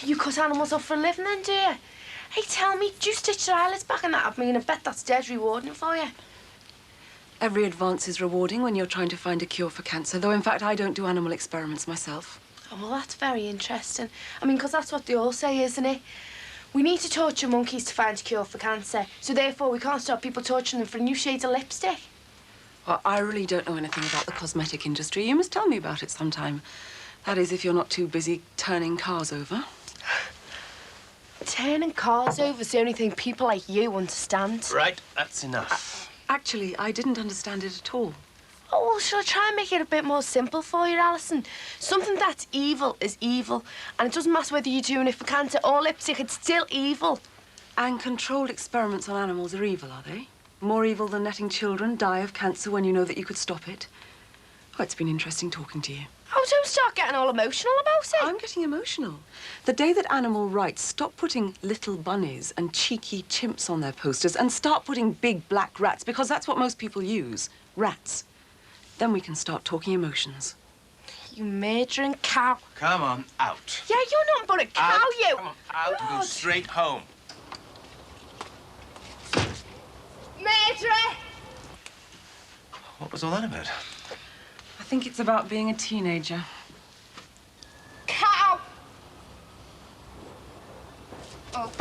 you cut animals up for a living then, do you? Hey, tell me, do you stitch their eyelids back and that? I mean, I bet that's dead rewarding for you. Every advance is rewarding when you're trying to find a cure for cancer, though, in fact, I don't do animal experiments myself. Oh, well, that's very interesting. I mean, because that's what they all say, isn't it? We need to torture monkeys to find a cure for cancer, so therefore we can't stop people torturing them for a new shade of lipstick. Well, I really don't know anything about the cosmetic industry. You must tell me about it sometime. That is, if you're not too busy turning cars over. Turning cars over is the only thing people like you understand. Right, that's enough. Actually, I didn't understand it at all. Oh, well, shall I try and make it a bit more simple for you, Alison? Something that's evil is evil, and it doesn't matter whether you're doing it for cancer or lipstick, it's still evil. And controlled experiments on animals are evil, are they? More evil than letting children die of cancer when you know that you could stop it. Oh, it's been interesting talking to you. Oh, don't start getting all emotional about it. I'm getting emotional. The day that animal rights stop putting little bunnies and cheeky chimps on their posters and start putting big black rats, because that's what most people use, rats, then we can start talking emotions. You murdering cow. Come on, out. Yeah, you're not but a cow, Out. you. Come on, out and go straight home. Murderer! What was all that about? I think it's about being a teenager. Cow! Oh.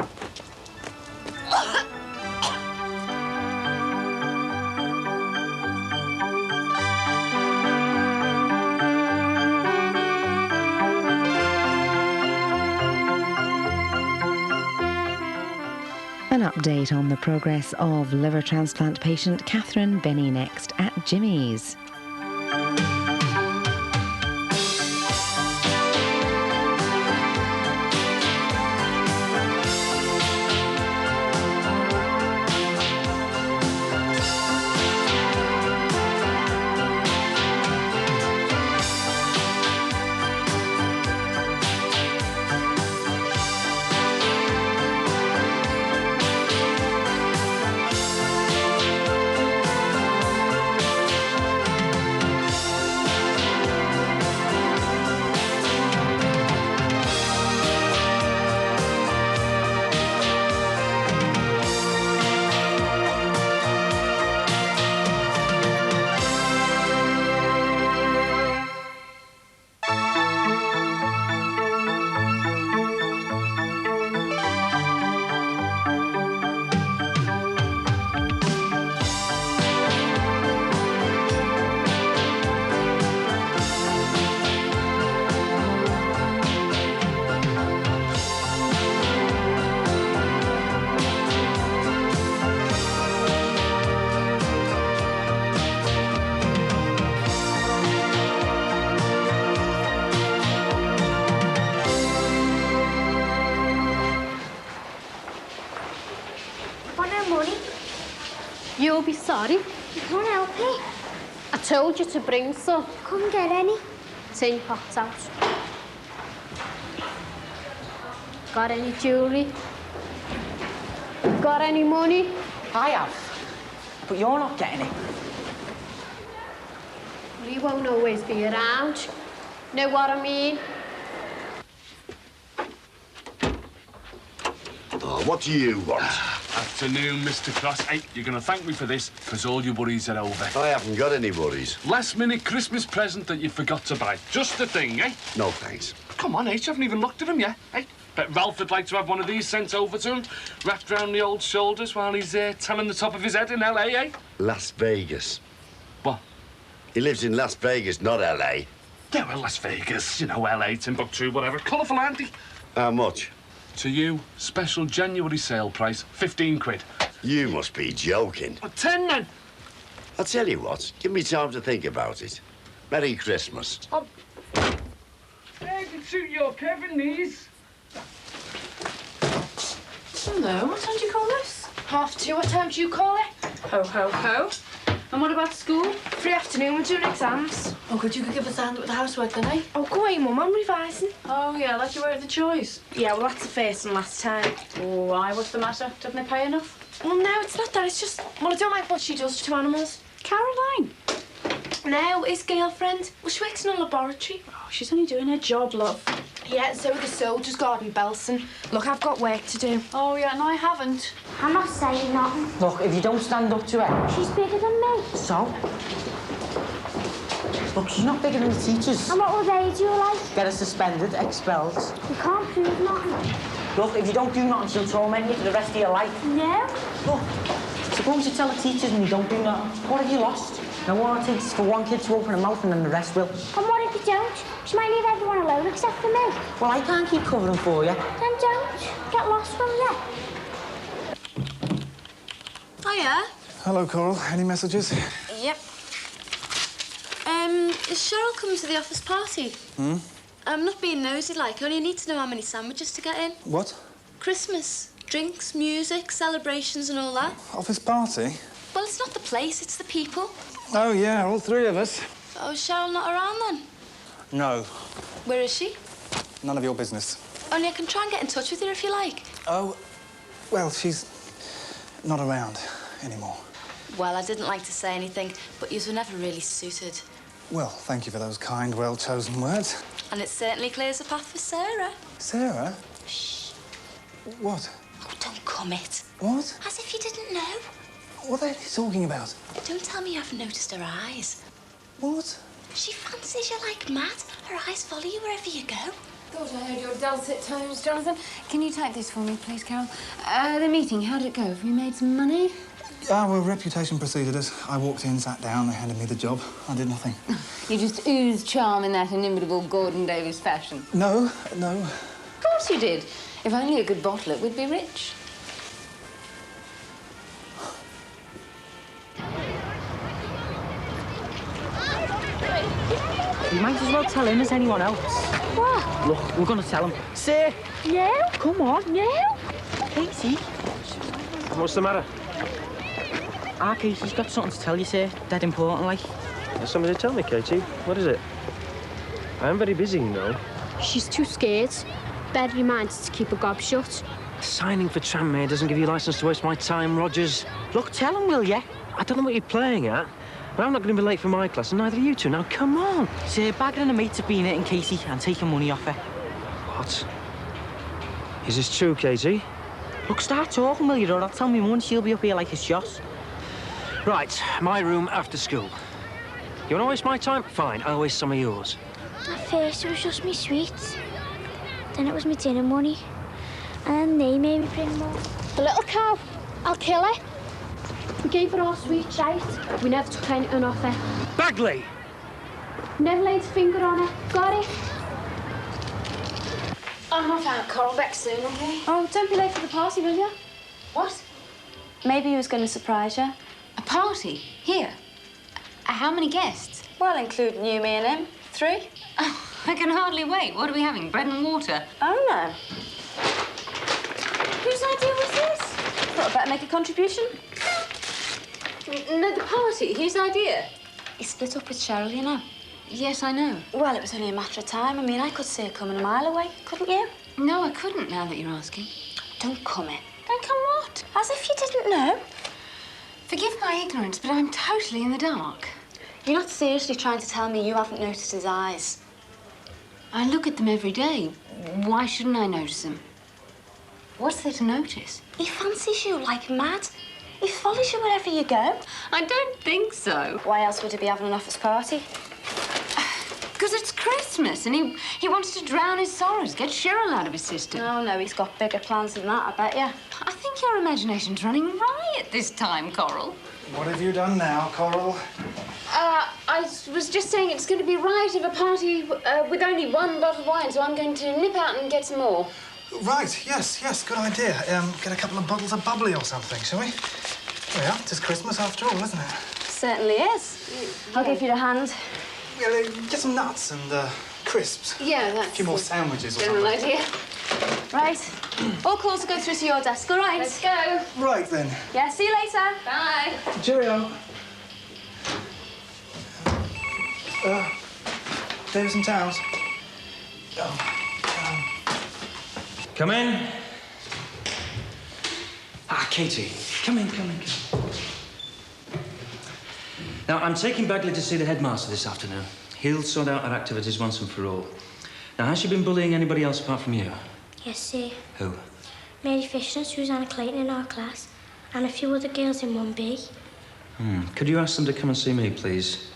An update on the progress of liver transplant patient Catherine Benny next at Jimmy's. You'll be sorry. You can't help it. I told you to bring some. Couldn't get any. Tin pots out. Got any jewellery? Got any money? I have. But you're not getting it. Well, he won't always be around. Know what I mean? Oh, what do you want? Afternoon, Mr. Cross. Hey, you're going to thank me for this, because all your worries are over. I haven't got any worries. Last-minute Christmas present that you forgot to buy. Just the thing, eh? No, thanks. Come on, H, you haven't even looked at him yet, eh? Bet Ralph would like to have one of these sent over to him, wrapped round the old shoulders while he's telling the top of his head in L.A., eh? Las Vegas. What? He lives in Las Vegas, not L.A. Yeah, well, Las Vegas, you know, L.A., Timbuktu, whatever. Colourful, aren't he? How much? To you, special January sale price, 15 quid. You must be joking. 10 then. I'll tell you what, give me time to think about it. Merry Christmas. Hey, can suit your Kevin, these. Hello, what time do you call this? 2:30. What time do you call it? Ho, ho, ho. And what about school? Free afternoon, we're doing exams. Oh, good, you could give us a hand with the housework then, eh? Oh, go away, Mum, I'm revising. Oh, yeah, like you were at the choice. Yeah, well, that's the first and last time. Oh, why? What's the matter? Didn't they pay enough? Well, no, it's not that. It's just, well, I don't like what she does to animals. Caroline? No, his girlfriend. Well, she works in a laboratory. Oh, she's only doing her job, love. Yeah, and so with the soldiers guarding Belson. Look, I've got work to do. Oh, yeah, and I haven't. I'm not saying nothing. Look, if you don't stand up to her... She's bigger than me. So? Look, she's not bigger than the teachers. And what will they do, like? Get her suspended, expelled. You can't prove nothing. Look, if you don't do nothing, she'll torment you for the rest of your life. No. Look, suppose you tell the teachers and you don't do nothing. What have you lost? Now, all it takes is for one kid to open a mouth and then the rest will. And what if you don't? She might leave everyone alone except for me. Well, I can't keep covering for you. Then don't. Get lost from you. Hiya. Hello, Coral. Any messages? Yep. Is Cheryl coming to the office party? Hmm? I'm not being nosy, like. I only need to know how many sandwiches to get in. What? Christmas. Drinks, music, celebrations and all that. Office party? Well, it's not the place, it's the people. Oh, yeah, all three of us. Oh, is Cheryl not around then? No, Where is she? none of your business. Only I can try and get in touch with her if you like. Oh, well, she's not around anymore. Well, I didn't like to say anything, but you were never really suited. Well, thank you for those kind, well-chosen words. And it certainly clears the path for Sarah. Sarah? Shh. What? Oh, don't commit. What? As if you didn't know. What are you talking about? Don't tell me you haven't noticed her eyes. What? She fancies you like mad. Her eyes follow you wherever you go. Thought I heard your dulcet tones, Jonathan. Can you type this for me, please, Carol? The meeting, how did it go? Have we made some money? Well, reputation preceded us. I walked in, sat down, they handed me the job. I did nothing. You just oozed charm in that inimitable Gordon Davis fashion. No. Of course you did. If only you could bottle it, we'd be rich. You might as well tell him as anyone else. What? Look, we're going to tell him. Say, No. come on. No. Casey. What's the matter? Our Casey's got something to tell you, sir. Dead important, like. There's something to tell me, Katie. What is it? I am very busy, you know. She's too scared. Better reminded to keep her gob shut. Signing for trammaid doesn't give you license to waste my time, Rogers. Look, tell him, will you? I don't know what you're playing at, but I'm not going to be late for my class, and neither are you two. Now, come on. Sir, bagging and a mate have been hitting Casey and taking money off her. What? Is this true, Katie? Look, start talking, will you, or I'll tell me mum she'll be up here like a shot. Right, my room after school. You want to waste my time? Fine, I'll waste some of yours. At first it was just me sweets. Then it was me dinner money. And they made me bring more. The little cow, I'll kill her. We gave her our sweets, right? We never took anything off her. Bagley! Never laid a finger on her. Got it? I'm off out, Coral. Back soon, OK? Oh, don't be late for the party, will you? What? Maybe he was going to surprise you. A party? Here? How many guests? Well, including you, me and him. 3. Oh, I can hardly wait. What are we having? Bread and water? Oh, no. Whose idea was this? Thought I'd better make a contribution. No, the party. Whose idea? He split up with Cheryl, you know. Yes, I know. Well, it was only a matter of time. I mean, I could see her coming a mile away, couldn't you? No, I couldn't, now that you're asking. Don't come in. Don't come what? As if you didn't know. Forgive my ignorance, but I'm totally in the dark. You're not seriously trying to tell me you haven't noticed his eyes? I look at them every day. Why shouldn't I notice them? What's there to notice? He fancies you like mad. He follows you wherever you go. I don't think so. Why else would he be having an office party? Because it's Christmas and he wants to drown his sorrows, get Cheryl out of his system. Oh, no, he's got bigger plans than that, I bet you. I think your imagination's running riot this time, Coral. What have you done now, Coral? I was just saying it's going to be riot of a party with only one bottle of wine, so I'm going to nip out and get some more. Right, yes, good idea. Get a couple of bottles of bubbly or something, shall we? Yeah, it's Christmas after all, isn't it? Certainly is. I'll give you the hand. Get some nuts and crisps. Yeah, that's... A few more sandwiches or general something. idea. Right. All calls will go through to your desk, all right? Let's go. Right, then. Yeah, see you later. Bye. Cheerio. Davis and towels. Come in. Ah, Katie, come in. Now, I'm taking Bagley to see the headmaster this afternoon. He'll sort out our activities once and for all. Now, has she been bullying anybody else apart from you? Yes, sir. Who? Mary Fisher and Susanna Clayton in our class, and a few other girls in 1B. Could you ask them to come and see me, please?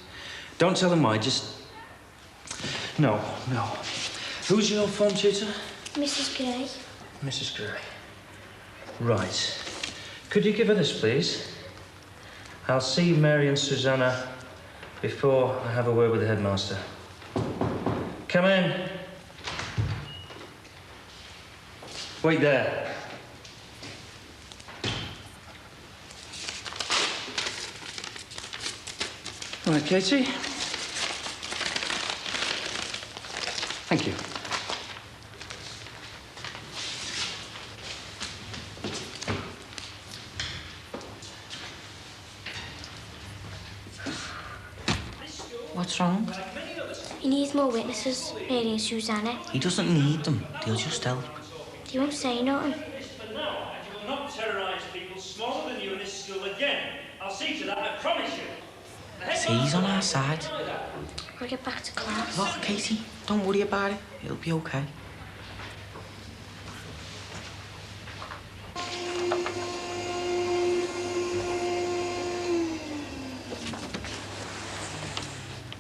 Don't tell them why, just... No. Who's your form tutor? Mrs. Gray. Mrs. Gray. Right. Could you give her this, please? I'll see Mary and Susanna before I have a word with the headmaster. Come in. Wait there. Right, Katie. Thank you. What's wrong? He needs more witnesses, Mary and Susanna. He doesn't need them. They'll just help. He won't say nothing. But now, and you will not terrorise people smaller than you in this school again. I'll see to that, I promise you. See, he's on our side. We'll get back to class. Look, Katie, don't worry about it. It'll be okay.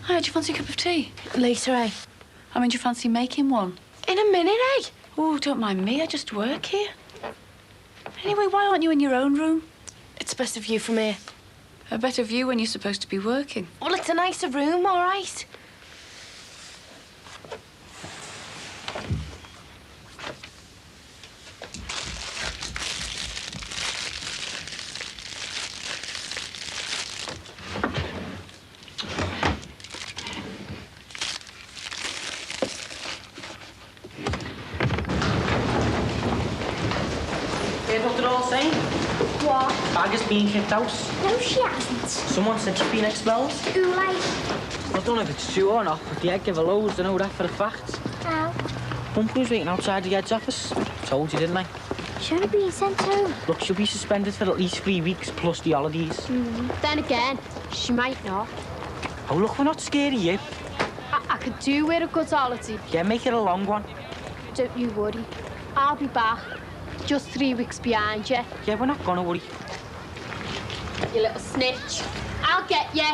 Hi, do you fancy a cup of tea? Later, eh? I mean, do you fancy making one? In a minute, eh? Oh, don't mind me. I just work here. Anyway, why aren't you in your own room? It's best of you from here. A better view when you're supposed to be working. Well, it's a nicer room, all right. Heard what they're all saying? What? Bagger's being kicked out. No, she hasn't. Someone said she's been expelled. Who, like? I don't know if it's true or not, but the head give her loads. I know that for a fact. How? Humphrey's waiting outside the head's office. Told you, didn't I? She's only being sent home. Look, she'll be suspended for at least 3 weeks, plus the holidays. Then again, she might not. Oh, look, we're not scared of you. I could do with a good holiday. Yeah, make it a long one. Don't you worry. I'll be back. Just 3 weeks behind you. Yeah, we're not gonna worry. You little snitch. I'll get you.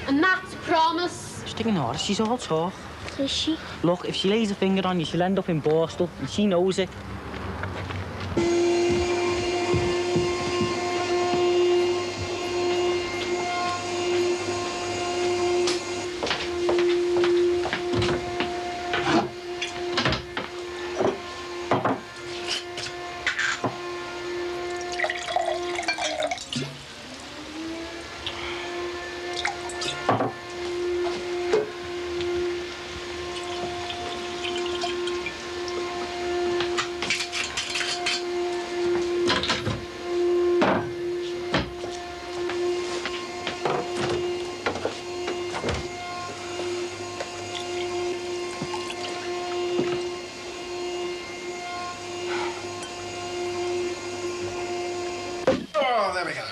And that's a promise. Just ignore her, she's all talk. Is she? Look, if she lays a finger on you, she'll end up in Borstal, and she knows it. Oh, there we go.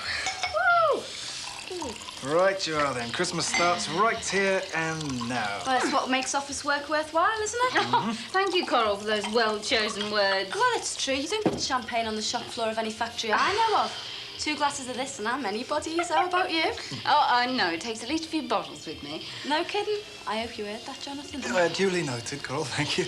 Right you are then. Christmas starts right here and now. Well, that's what makes office work worthwhile, isn't it? Thank you, Coral, for those well-chosen words. Well, it's true. You don't get champagne on the shop floor of any factory I know of. 2 glasses of this and I'm anybody's. How about you? Oh, I know. It takes at least a few bottles with me. No kidding. I hope you heard that, Jonathan. Duly noted, Coral, thank you.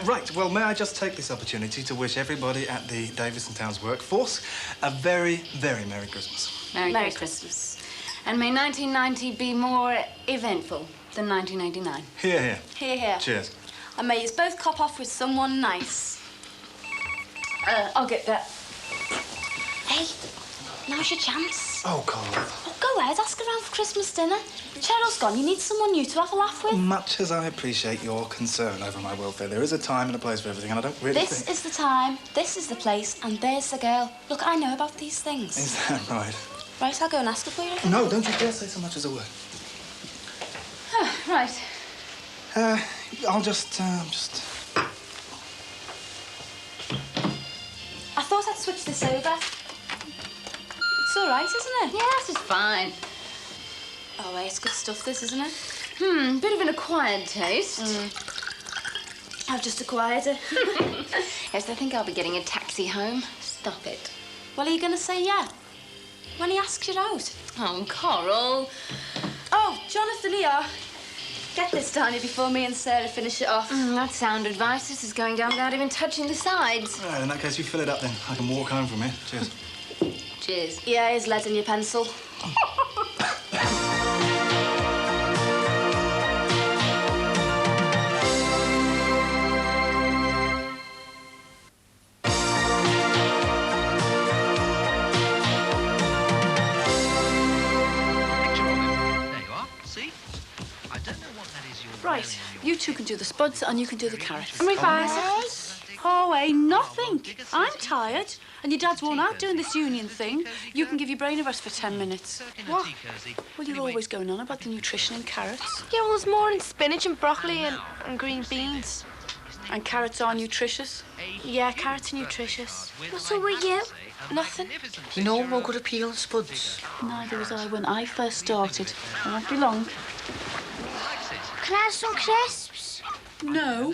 Right, well, may I just take this opportunity to wish everybody at the Davison Towns workforce a very, very Merry Christmas. Merry Christmas. And may 1990 be more eventful than 1989. Here, here. Here, here. Cheers. And may you both cop off with someone nice. I'll get that. Hey, now's your chance. Oh, Coral. Oh, go ahead, ask around for Christmas dinner. Cheryl's gone. You need someone new to have a laugh with. Much as I appreciate your concern over my welfare, there is a time and a place for everything, and I don't really This is the time, this is the place, and there's the girl. Look, I know about these things. Is that right? Right, I'll go and ask her for you. No, don't you dare say so much as a word. Right. I'll just... I thought I'd switch this over. It's all right, isn't it? Yes, it's fine. Oh, hey, it's good stuff, this, isn't it? Bit of an acquired taste. I've just acquired it. Yes, I think I'll be getting a taxi home. Stop it. Well, are you going to say yeah? When he asks you out? Oh, Coral. Oh, Jonathan, here. Get this down here before me and Sarah finish it off. That's sound advice. This is going down without even touching the sides. In that case, you fill it up then. I can walk home from here. Cheers. Cheers. Yeah, here's lead in your pencil. Right, you two can do the spuds and you can do the carrots. And reverse. Oh, hey, nothing. I'm tired. And your dad's worn out doing this union thing. You can give your brain a rest for 10 minutes. What? Well, you're always going on about the nutrition in carrots. Yeah, well, there's more in spinach and broccoli and green beans. And carrots are nutritious? Yeah, carrots are nutritious. What's up with you? Nothing. You know, I'm no good at peeling spuds. Neither was I when I first started. I won't be long. Can I have some crisps? No.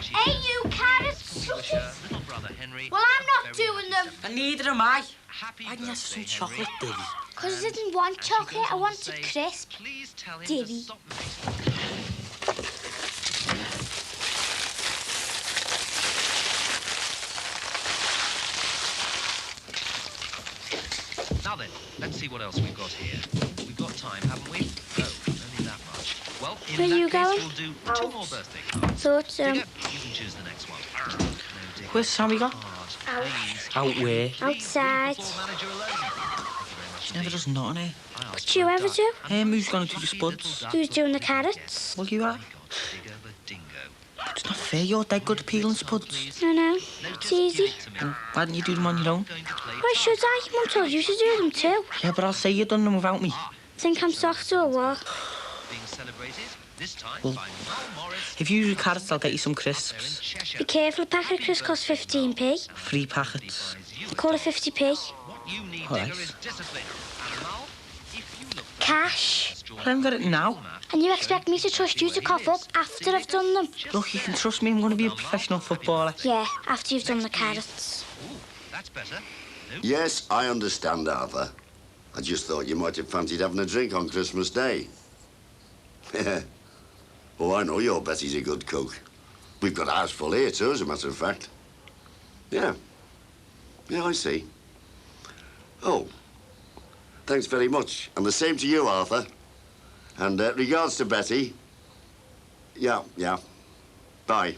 Hey, you carrots! Well, I'm not doing them. And neither am I. I can have some chocolate, Diddy. Because I didn't want chocolate, I wanted crisp. Diddy. Now then, let's see what else we've got here. We've got time, haven't we? No, only that much. Well, in Where that you case, going? we'll do 2 more birthday cards. So it's, Digger, you can choose the next one. Where's Sammy gone? Out where? outside. She never does nothing here. What you ever do? Who's gonna do the spuds? Who's doing the carrots? Well, you are. It's not fair, you're dead good at peeling spuds. I know. It's easy. Well, why didn't you do them on your own? Why should I? Mum told you to do them too. Yeah, but I'll say you've done them without me. Think I'm soft or what? Well, if you do carrots, I'll get you some crisps. Be careful, a packet of crisps costs 15p. 3 packets. They call it 50p. All right. Cash. I haven't got it now. And you expect me to trust you to cough up after I've done them? Look, you can trust me, I'm going to be a professional footballer. Yeah, after you've done the carrots. Yes, I understand, Arthur. I just thought you might have fancied having a drink on Christmas Day. Oh, I know your Betty's a good cook. We've got a house full here, too, as a matter of fact. Yeah. Yeah, I see. Oh. Thanks very much. And the same to you, Arthur. And regards to Betty. Yeah. Bye.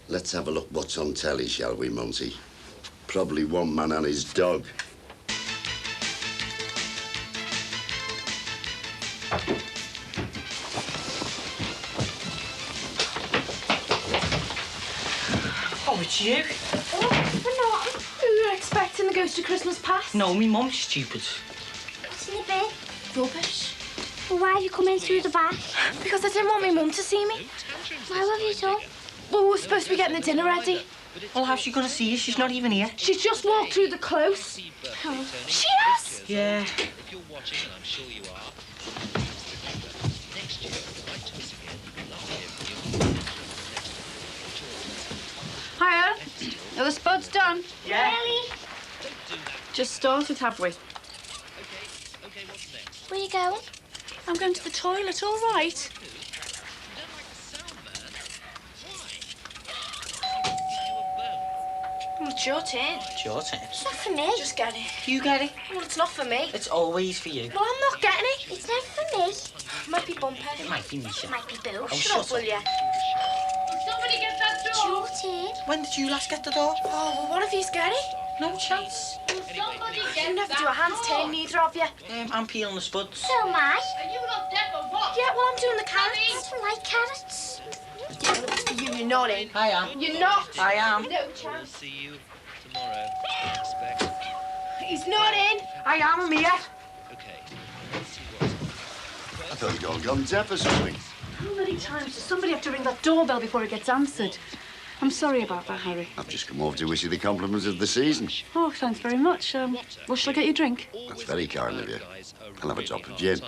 Let's have a look what's on telly, shall we, Monty? Probably one man and his dog. Oh, it's you? We were expecting the ghost of Christmas past. No, me mum's stupid. What's in the bin? Rubbish. Well, why have you come in through the back? Because I didn't want my mum to see me. Why have you done? Well, we were supposed to be getting the dinner ready. Well, how's she going to see you? She's not even here. She's just walked through the close. Oh. She has? Yeah. If you're watching, and I'm sure you are, next year, write to us again. We'd love to hear from you. Hiya. Are the spuds done? Yeah. Really? Just started, have we? Where you going? I'm going to the toilet, all right? Well, it's your turn. It's your turn. It's not for me. Just get it. You get it. Well, it's not for me. It's always for you. Well, I'm not getting it. It's never for me. It might be Bumper. It might be Misha. It might be Boo. Oh, Shut up, will you? Somebody get that It's your turn. When did you last get the door? Oh, well, what if he's got it? No chance. Somebody You get never that do a hand's door. turn, neither of you. I'm peeling the spuds. So am I. Are you not deaf or what? Yeah, well, I'm doing the I carrots. don't like carrots. You're naughty. I am. You're not. I am. No chance. See you tomorrow, I expect. He's not in. I am, I'm here. Okay, let's see what's I thought you'd all gone deaf or something. How many times does somebody have to ring that doorbell before it gets answered? I'm sorry about that, Harry. I've just come over to wish you the compliments of the season. Oh, thanks very much. Well, shall I get you a drink? That's very kind of you. I'll have a drop of gin.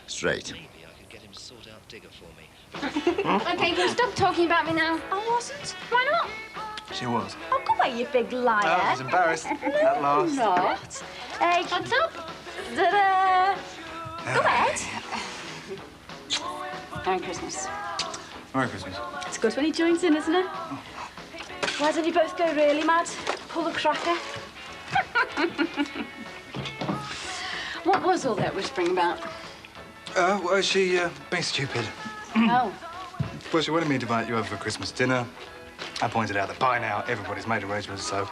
Straight. Maybe I could get him to sort out Digger for me. Okay, well, stop talking about me now. I wasn't. Why not? She was. Oh, go away, you big liar. I was embarrassed at last. Not. Hey, what's up? Ta-da! Go ahead. Merry Christmas. Merry Christmas. It's good when he joins in, isn't it? Why don't you both go really mad? Pull the cracker. What was all that whispering about? Well, she being stupid. Oh. Well, she wanted me to invite you over for Christmas dinner. I pointed out that by now everybody's made arrangements, so...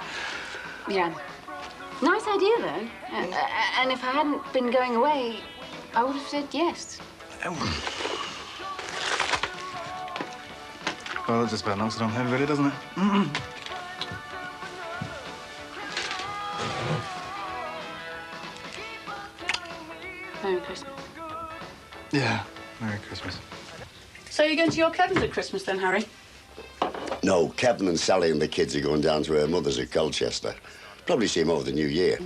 Yeah. Nice idea, though. And if I hadn't been going away, I would have said yes. Well, it just about knocks it on the head, really, doesn't it? Merry Christmas. Yeah, Merry Christmas. So you're going to your Kevin's at Christmas then, Harry? No, Kevin and Sally and the kids are going down to her mother's at Colchester. Probably see him over the New Year.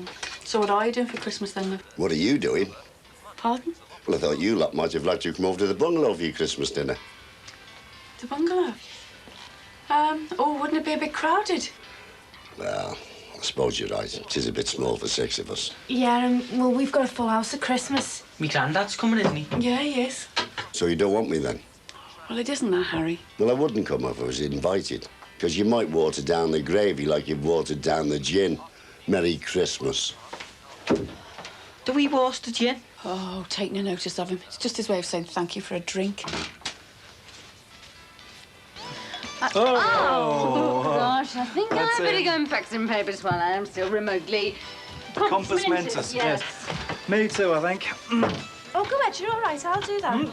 So what are you doing for Christmas then, though? What are you doing? Pardon? Well, I thought you lot might have liked to come over to the bungalow for your Christmas dinner. The bungalow? Oh, wouldn't it be a bit crowded? Well, I suppose you're right. It is a bit small for 6 of us. Yeah, well, we've got a full house at Christmas. Me granddad's coming, isn't he? Yeah, he is. So you don't want me then? Well, it isn't that, Harry. Well, I wouldn't come if I was invited. Because you might water down the gravy like you've watered down the gin. Merry Christmas. Do we wash the gin? Oh, take no notice of him. It's just his way of saying thank you for a drink. Oh, gosh, I think That's I better it. go and pack some papers while I am still remotely... Compass mentis, yes. Me too, I think. Oh, go ahead, you're all right, I'll do that.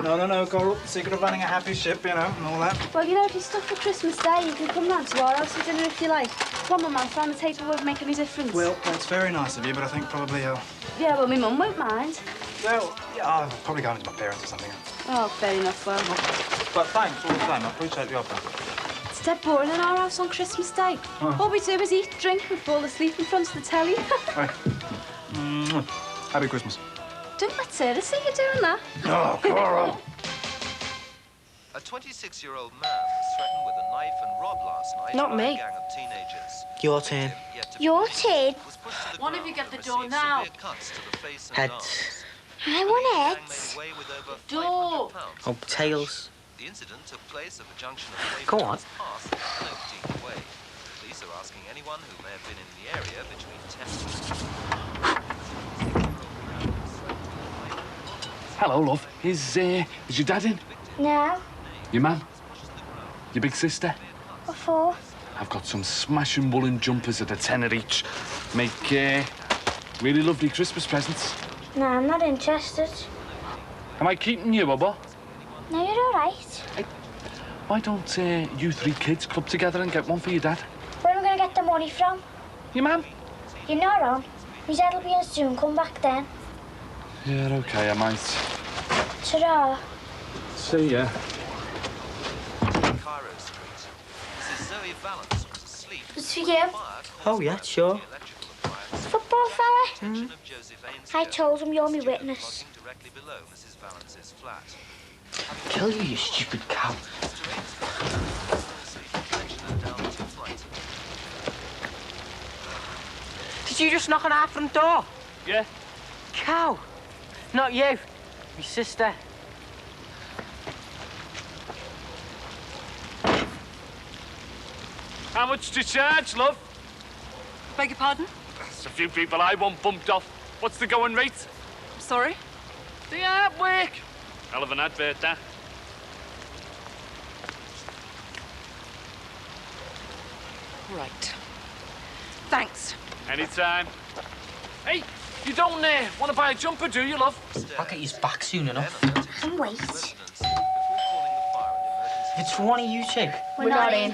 No, Coral. Secret of running a happy ship, you know, and all that. Well, you know, if you're stuck for Christmas Day, you can come round to our house for dinner if you like. One more man's round the table won't make any difference. Well, that's very nice of you, but I think probably Yeah, well, my mum won't mind. Well, yeah, I'll probably go into my parents or something. Oh, fair enough, well. But thanks all the time. I appreciate the offer. It's dead boring in our house on Christmas Day. Oh. All we do is eat, drink, and fall asleep in front of the telly. Right. Happy Christmas. Don't let Sarah see you doing that. Oh, Coral. A 26-year-old man was threatened with a knife and robbed last night Not by me. a gang of teenagers. Your turn. Your turn. One of you get the door now. Head. I want heads. Door. Oh, tails. The incident took place at the junction of Go on. Path and Oakdean Way. Police are asking anyone who may have been in the area between 10 Hello, love. Is your dad in? No. Your mum? Your big sister? What for? I've got some smashing woolen jumpers at a tenner each. Make really lovely Christmas presents. No, I'm not interested. Am I keeping you, Bubba? No, you're all right. Why don't you 3 kids club together and get one for your dad? Where am I going to get the money from? Your mum? You're not on. My dad will be in soon. Come back then. Yeah, OK, I might. Ta-ra. See ya. Cairo Street. Mrs. Zoe Valance was asleep. It's for you. Oh, yeah, sure. Football fella. I told him you're my witness. Directly below Mrs. Valance's flat. Kill you, you stupid cow. Did you just knock on our front door? Yeah. Cow. Not you. My sister. How much to charge, love? Beg your pardon? There's a few people I want bumped off. What's the going rate? Sorry? The artwork. Hell of an advert, that. Right. Thanks. Anytime. Hey, you don't want to buy a jumper, do you, love? I'll get you back soon enough. And wait. If it's for one of you two. We're not in.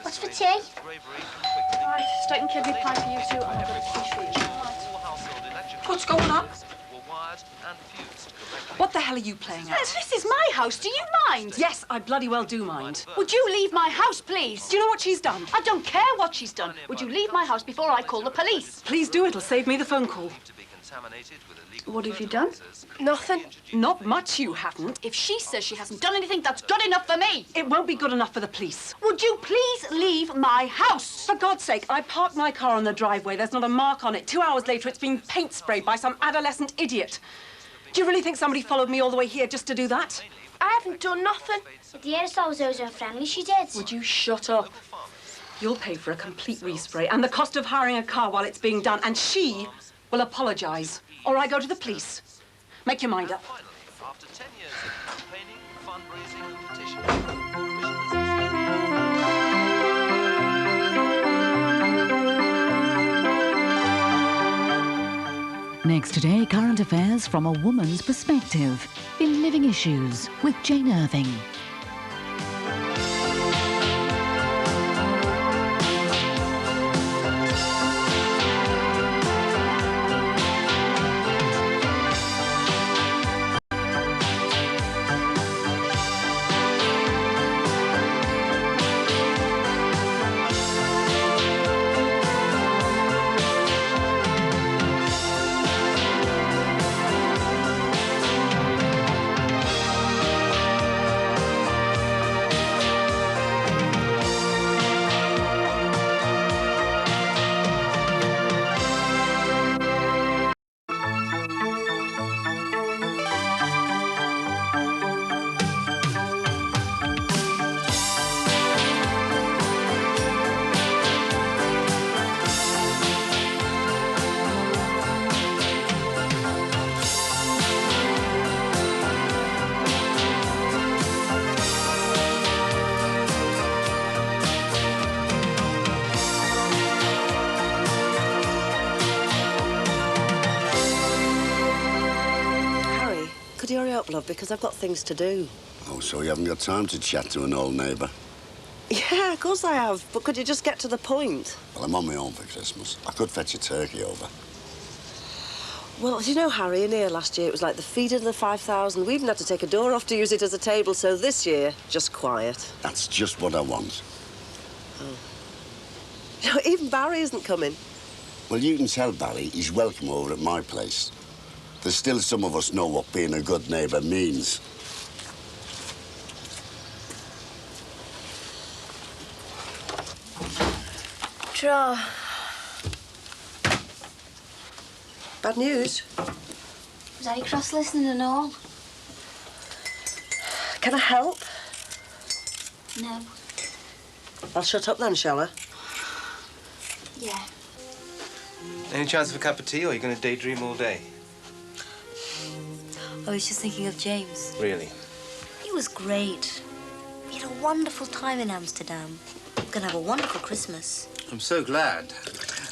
What's for tea? Right, steak and kidney pie for you two. And I've got a quiche for you. What's going on? Were wired and fused correctly. What the hell are you playing at? This is my house. Do you mind? Yes, I bloody well do mind. Would you leave my house, please? Do you know what she's done? I don't care what she's done. Would you leave my house before I call the police? Please do. It'll save me the phone call. What have you done? Nothing. Not much you haven't. If she says she hasn't done anything, that's good enough for me. It won't be good enough for the police. Would you please leave my house? For God's sake, I parked my car on the driveway. There's not a mark on it. 2 hours later, it's been paint sprayed by some adolescent idiot. Do you really think somebody followed me all the way here just to do that? I haven't done nothing. At the end, I was unfriendly, she did. Would you shut up? You'll pay for a complete respray and the cost of hiring a car while it's being done, and she will apologise. Or I go to the police. Make your mind up. After 10 years of campaigning, fundraising and petitioning, Next today, current affairs from a woman's perspective in Living Issues with Jane Irving. Could you hurry up, love, because I've got things to do. Oh, so you haven't got time to chat to an old neighbour? Yeah, of course I have, but could you just get to the point? Well, I'm on my own for Christmas. I could fetch a turkey over. Well, do you know, Harry, in here last year, it was like the feet of the 5,000. We even had to take a door off to use it as a table, so this year, just quiet. That's just what I want. Oh. You know, even Barry isn't coming. Well, you can tell Barry he's welcome over at my place. There's still some of us know what being a good neighbour means. Draw. Bad news? Was Harry cross listening and all? Can I help? No. I'll shut up then, shall I? Yeah. Any chance of a cup of tea, or are you going to daydream all day? I was just thinking of James. Really? He was great. We had a wonderful time in Amsterdam. We're going to have a wonderful Christmas. I'm so glad.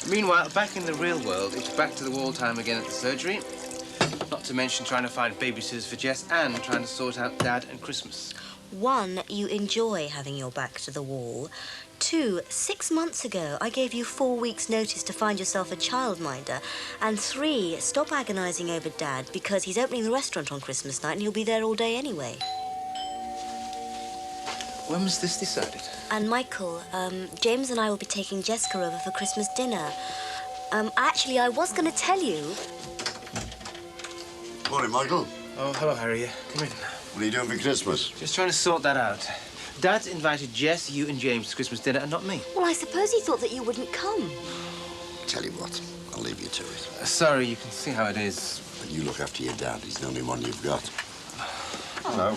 Meanwhile, back in the real world, it's back to the wall time again at the surgery. Not to mention trying to find babysitters for Jess and trying to sort out Dad and Christmas. 1, you enjoy having your back to the wall. 2, 6 months ago, I gave you 4 weeks' notice to find yourself a childminder. And 3, stop agonising over Dad because he's opening the restaurant on Christmas night and he'll be there all day anyway. When was this decided? And Michael, James and I will be taking Jessica over for Christmas dinner. Actually, I was going to tell you. Morning, Michael. Oh, hello, Harry. Come in. What are you doing for Christmas? Just trying to sort that out. Dad's invited Jess, you and James to Christmas dinner and not me. Well, I suppose he thought that you wouldn't come. Tell you what, I'll leave you to it. Sorry, you can see how it is. And you look after your dad. He's the only one you've got. Hello.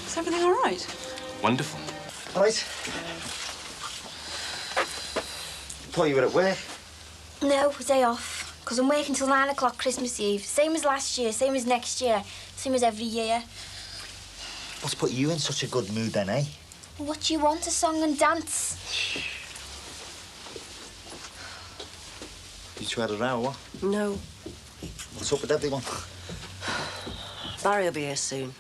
Is everything all right? Wonderful. All right. Thought you were at work. No, day off. Because I'm working till 9 o'clock Christmas Eve. Same as last year, same as next year, same as every year. What's put you in such a good mood then, eh? What do you want? A song and dance? You two had a row, what? No. What's up with everyone? Barry will be here soon.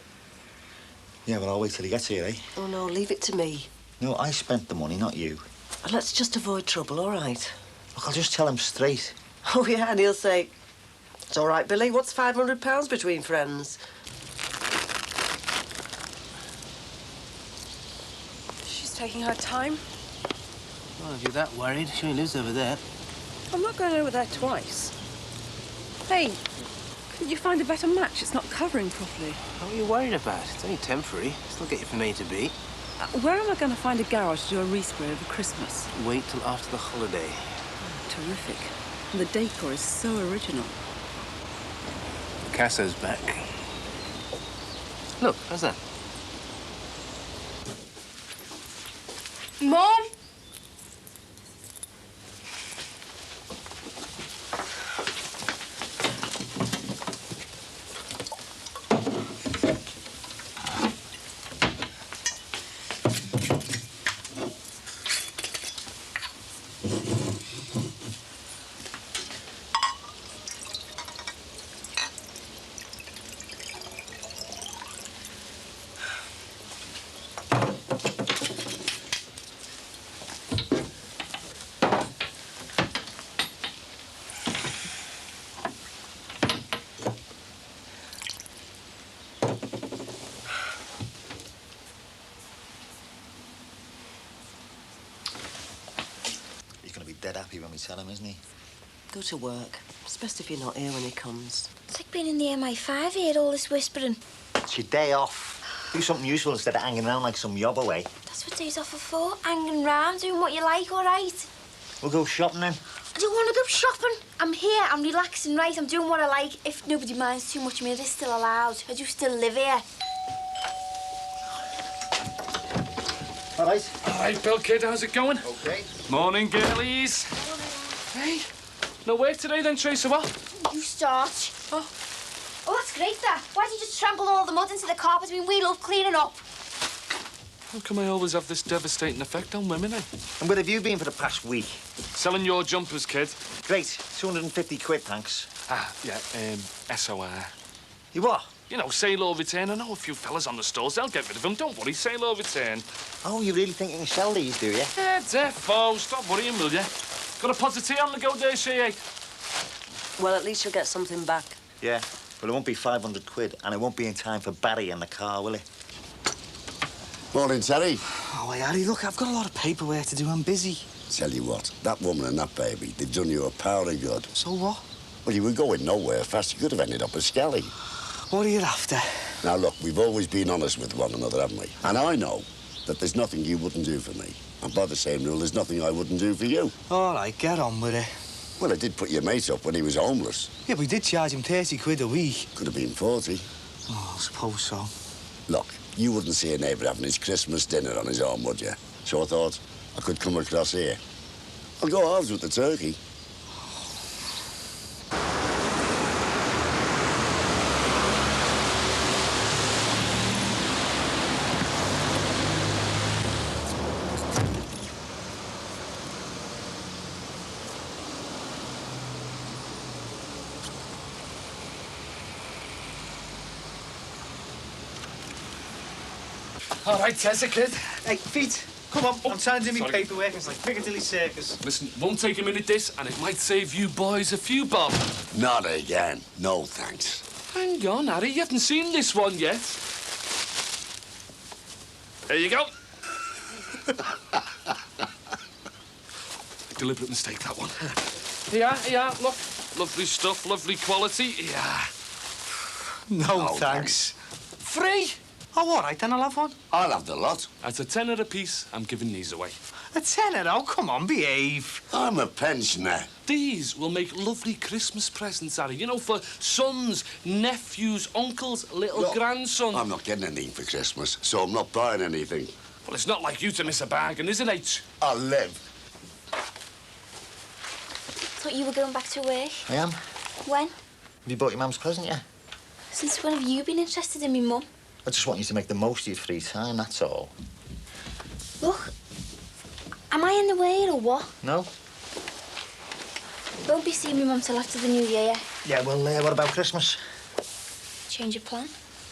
Yeah, well, I'll wait till he gets here, eh? Oh, no, leave it to me. No, I spent the money, not you. Let's just avoid trouble, all right? Look, I'll just tell him straight. Oh, yeah, and he'll say, it's all right, Billy, what's £500 between friends? She's taking her time. Well, if you're that worried, she only lives over there. I'm not going over there twice. Hey, couldn't you find a better match? It's not covering properly. What are you worried about? It's only temporary. Still get you from A to B. Where am I going to find a garage to do a respray over Christmas? Wait till after the holiday. Oh, terrific. And the decor is so original. Casso's back. Look, how's that? Mom? dead happy when we tell him, isn't he? Go to work. It's best if you're not here when he comes. It's like being in the MI5 here, all this whispering. It's your day off. Do something useful instead of hanging around like some yob away. That's what days off are for. Hanging round, doing what you like, all right? We'll go shopping then. I don't want to go shopping. I'm here, I'm relaxing, right? I'm doing what I like. If nobody minds too much of me, it is still allowed. I do still live here. All right. All right, Bill, kid, how's it going? Okay. Morning, girlies. Hey, no work today then, Tracer, what? You start. Oh, that's great, that. Why did you just trample all the mud into the carpet? I mean, we love cleaning up. How come I always have this devastating effect on women, eh? And where have you been for the past week? Selling your jumpers, kid. Great. 250 quid, thanks. Ah, yeah, SOR. You what? You know, sale or return. I know a few fellas on the stores. They'll get rid of them. Don't worry, sale or return. Oh, you really think you can sell these, do you? Yeah, defo. Stop worrying, will you? Got a pot of tea on the go there, CA? Well, at least you'll get something back. Yeah, but it won't be 500 quid, and it won't be in time for Barry in the car, will it? Morning, Terry. Oh, hey, Harry, look, I've got a lot of paperwork to do. I'm busy. Tell you what, that woman and that baby, they've done you a power of good. So what? Well, you were going nowhere fast. You could have ended up as Skelly. What are you after? Now, look, we've always been honest with one another, haven't we? And I know that there's nothing you wouldn't do for me. And by the same rule, there's nothing I wouldn't do for you. All right, get on with it. Well, I did put your mate up when he was homeless. Yeah, we did charge him 30 quid a week. Could have been 40. Oh, I suppose so. Look, you wouldn't see a neighbour having his Christmas dinner on his own, would you? So I thought I could come across here. I'll go halves with the turkey. All right, Tessa, kid. Hey, feet. Come on, I'm trying to do my paperwork. It's like Piccadilly Circus. Listen, won't take a minute, this, and it might save you boys a few bob. Not again. No, thanks. Hang on, Harry, you haven't seen this one yet. There you go. Deliberate mistake, that one. Yeah, look. Lovely stuff, lovely quality. Yeah. No, thanks. Free? Oh, all right, then I'll have one. I'll have the lot. At a tenner apiece, I'm giving these away. A tenner? Oh, come on, behave. I'm a pensioner. These will make lovely Christmas presents, Harry. You know, for sons, nephews, uncles, little Look, grandson. I'm not getting anything for Christmas, so I'm not buying anything. Well, it's not like you to miss a bargain, is it, H? I'll live. Thought you were going back to work. I am. When? Have you bought your mum's present yet? Since when have you been interested in me mum? I just want you to make the most of your free time, that's all. Look, am I in the way or what? No? Won't be seeing me mum till after the new year. Yeah, well, what about Christmas? Change of plan.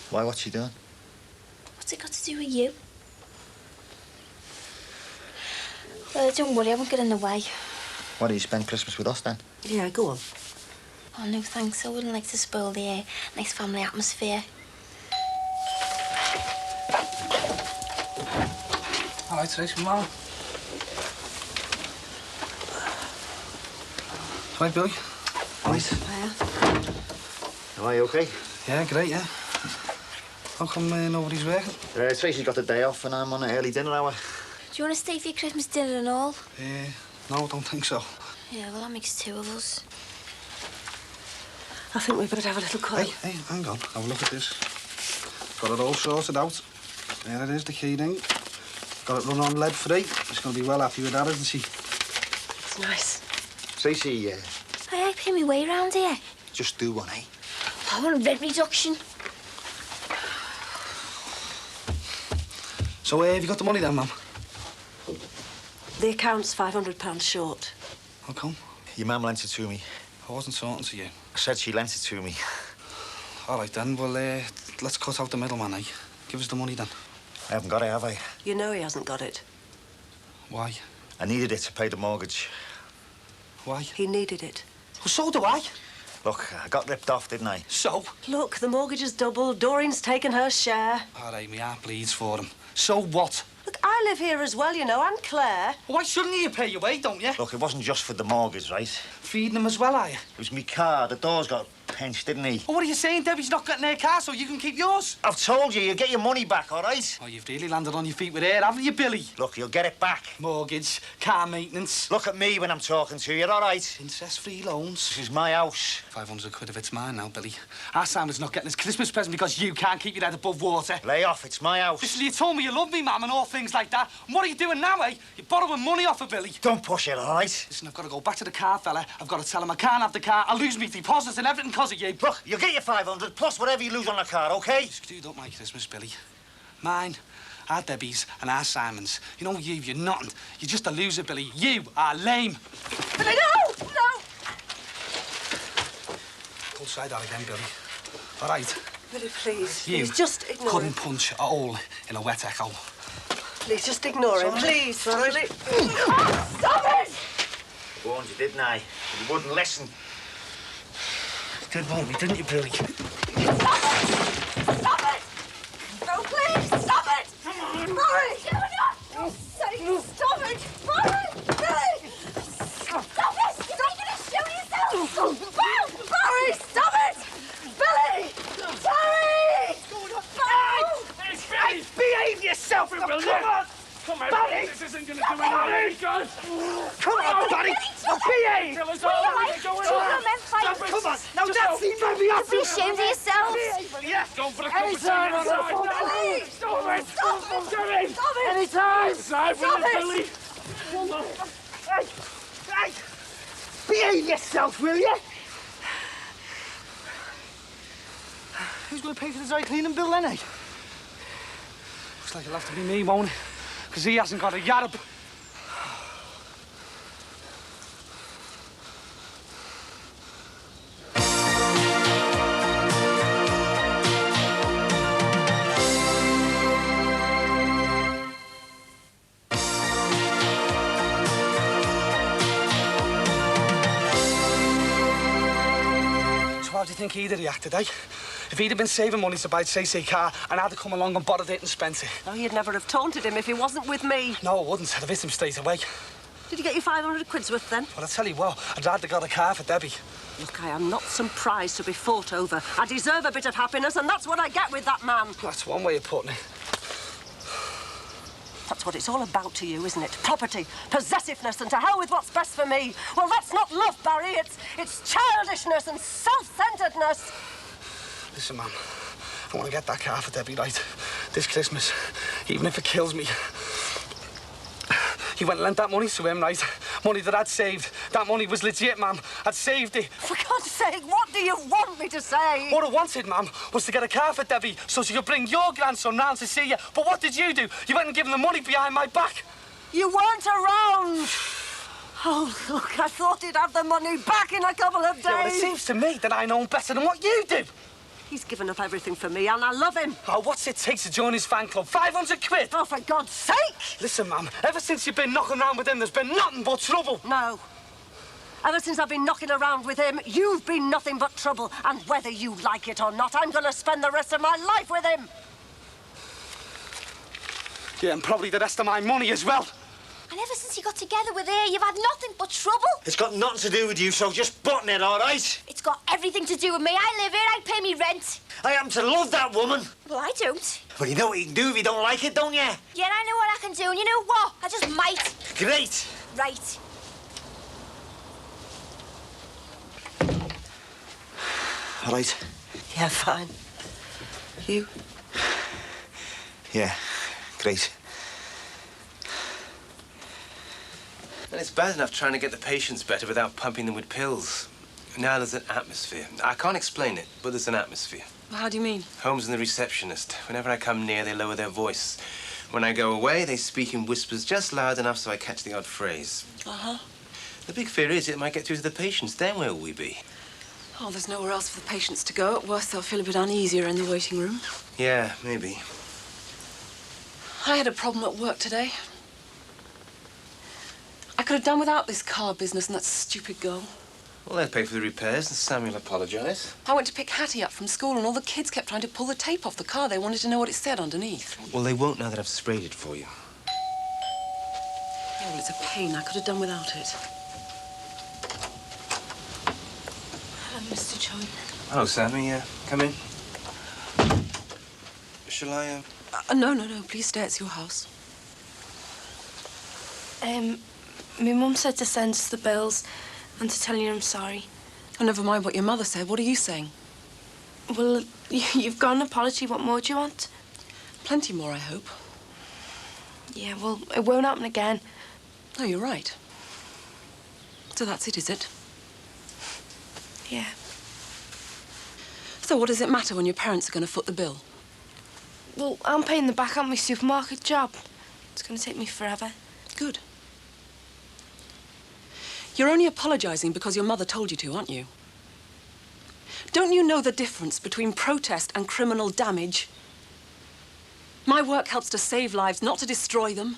Why, what's she doing? What's it got to do with you? Don't worry, I won't get in the way. Why don't you spend Christmas with us, then? Yeah, go on. Oh, no thanks. I wouldn't like to spoil the nice family atmosphere. All right, Trace, come on. Right, Billy. Right. Are you okay? Yeah, great, yeah. How come nobody's working? Tracy's got the day off and I'm on an early dinner hour. Do you want to stay for your Christmas dinner and all? No, I don't think so. Yeah, well, that makes two of us. I think we better have a little cut. Hey, hang on. Have a look at this. Got it all sorted out. There it is, the key ring. Got it run on lead free. She's going to be well happy with that, isn't she? It's nice. Tracy, I pay me way round here. just do one, eh? I want a rent reduction. So, have you got the money then, Mum? The account's £500 short. How come? Your mum lent it to me. I wasn't talking to you. I said she lent it to me. All right, then. Well, let's cut out the middleman, eh? Give us the money, then. I haven't got it, have I? You know he hasn't got it. Why? I needed it to pay the mortgage. Why? He needed it. Well, so do I. Look, I got ripped off, didn't I? So? Look, the mortgage is doubled. Doreen's taken her share. All right, my heart bleeds for him. So what? Look, I I live here as well, you know, and Claire. Why shouldn't you pay your way, don't you? Look, it wasn't just for the mortgage, right? Feeding them as well, are you? It was me car. The doors got pinched, didn't he? Well, what are you saying, Debbie's not getting her car so you can keep yours? I've told you, you'll get your money back, all right? Oh, you've really landed on your feet with her, haven't you, Billy? Look, you'll get it back. Mortgage, car maintenance. Look at me when I'm talking to you, all right? Interest-free loans. This is my house. 500 quid if it's mine now, Billy. Our Simon's not getting his Christmas present because you can't keep your head above water. Lay off, it's my house. Listen, you told me you love me, Mum, and all things like that. And what are you doing now, eh? You're borrowing money off of Billy. Don't push it, all right? Listen, I've got to go back to the car fella. I've got to tell him I can't have the car. I'll lose me deposits and everything because of you. Look, you'll get your 500 plus whatever you lose on the car, OK? Screwed up my Christmas, Billy. Mine, our Debbie's and our Simon's. You know you're nothing. You're just a loser, Billy. You are lame. Billy, no! No! Pull side out again, Billy. All right? Billy, please. You Please, just ignore couldn't him. punch a hole in a wet echo. Please, just ignore him. Please, Billy. Stop it! Warned you, didn't I? But you wouldn't listen. You did warn me, didn't you, Billy? Stop it! Stop it! No, please, stop it! Murray! For God's sake, stop it! Murray! Billy! Stop it! You're not going to shoot yourself! Murray, stop it! Billy! Terry! Hey, behave yourself, you will. Come on! Come on, Buddy! this isn't going to do anything good. Come on, buddy! Behave! Come on! Now that's the Be ashamed of yourself. Yes, go for a Anytime! conversation. Stop it! Stop it! Stop it! Anytime! Stop Stop it! Billy. Hey! Hey! Behave yourself, will you? Who's going to pay for the dry cleaning bill then, eh? Looks like it'll have to be me, won't it? Because he hasn't got a yarb. So how do you think he'd have reacted, eh? If he'd have been saving money to buy Tracy a car and I'd have come along and borrowed it and spent it. No, you'd never have taunted him if he wasn't with me. No, I wouldn't. I'd have hit him straight away. Did you get your 500 quid's worth then? Well, I tell you what, I'd rather got a car for Debbie. Look, I am not some prize to be fought over. I deserve a bit of happiness, and that's what I get with that man. That's one way of putting it. That's what it's all about to you, isn't it? Property, possessiveness, and to hell with what's best for me. Well, that's not love, Barry. It's childishness and self-centeredness. Listen, man, I want to get that car for Debbie, right? This Christmas, even if it kills me. You went and lent that money to him, right? Money that I'd saved. That money was legit, ma'am. I'd saved it. For God's sake, what do you want me to say? What I wanted, ma'am, was to get a car for Debbie so she could bring your grandson round to see you. But what did you do? You went and gave him the money behind my back. You weren't around. Oh, look, I thought he'd have the money back in a couple of days. Yeah, well, it seems to me that I know him better than what you do. He's given up everything for me, and I love him. Oh, what's it take to join his fan club? 500 quid? Oh, for God's sake! Listen, ma'am, ever since you've been knocking around with him, there's been nothing but trouble. No. Ever since I've been knocking around with him, you've been nothing but trouble. And whether you like it or not, I'm going to spend the rest of my life with him. Yeah, and probably the rest of my money as well. And ever since you got together with her, you've had nothing but trouble. It's got nothing to do with you, so just button it, all right? It's got everything to do with me. I live here, I pay me rent. I happen to love that woman. Well, I don't. Well, you know what you can do if you don't like it, don't you? Yeah, I know what I can do, and you know what? I just might. Great. Right. All right. Yeah, fine. You? Yeah, great. And it's bad enough trying to get the patients better without pumping them with pills. Now there's an atmosphere. I can't explain it, but there's an atmosphere. How do you mean? Holmes and the receptionist. Whenever I come near, they lower their voice. When I go away, they speak in whispers just loud enough so I catch the odd phrase. Uh-huh. The big fear is it might get through to the patients. Then where will we be? Oh, there's nowhere else for the patients to go. At worst, they'll feel a bit uneasier in the waiting room. Yeah, maybe. I had a problem at work today. I could have done without this car business and that stupid girl. Well, they'll pay for the repairs, and Samuel apologise. I went to pick Hattie up from school and all the kids kept trying to pull the tape off the car. They wanted to know what it said underneath. Well, they won't now that I've sprayed it for you. Yeah, well, it's a pain. I could have done without it. Hello, Mr. Choi. Hello, Sammy. Come in. Shall I, No. Please stay. It's your house. My mum said to send us the bills and to tell you I'm sorry. Oh, never mind what your mother said. What are you saying? Well, you've got an apology. What more do you want? Plenty more, I hope. Yeah, well, it won't happen again. No, you're right. So that's it, is it? Yeah. So what does it matter when your parents are going to foot the bill? Well, I'm paying the back on my supermarket job. It's going to take me forever. Good. You're only apologising because your mother told you to, aren't you? Don't you know the difference between protest and criminal damage? My work helps to save lives, not to destroy them.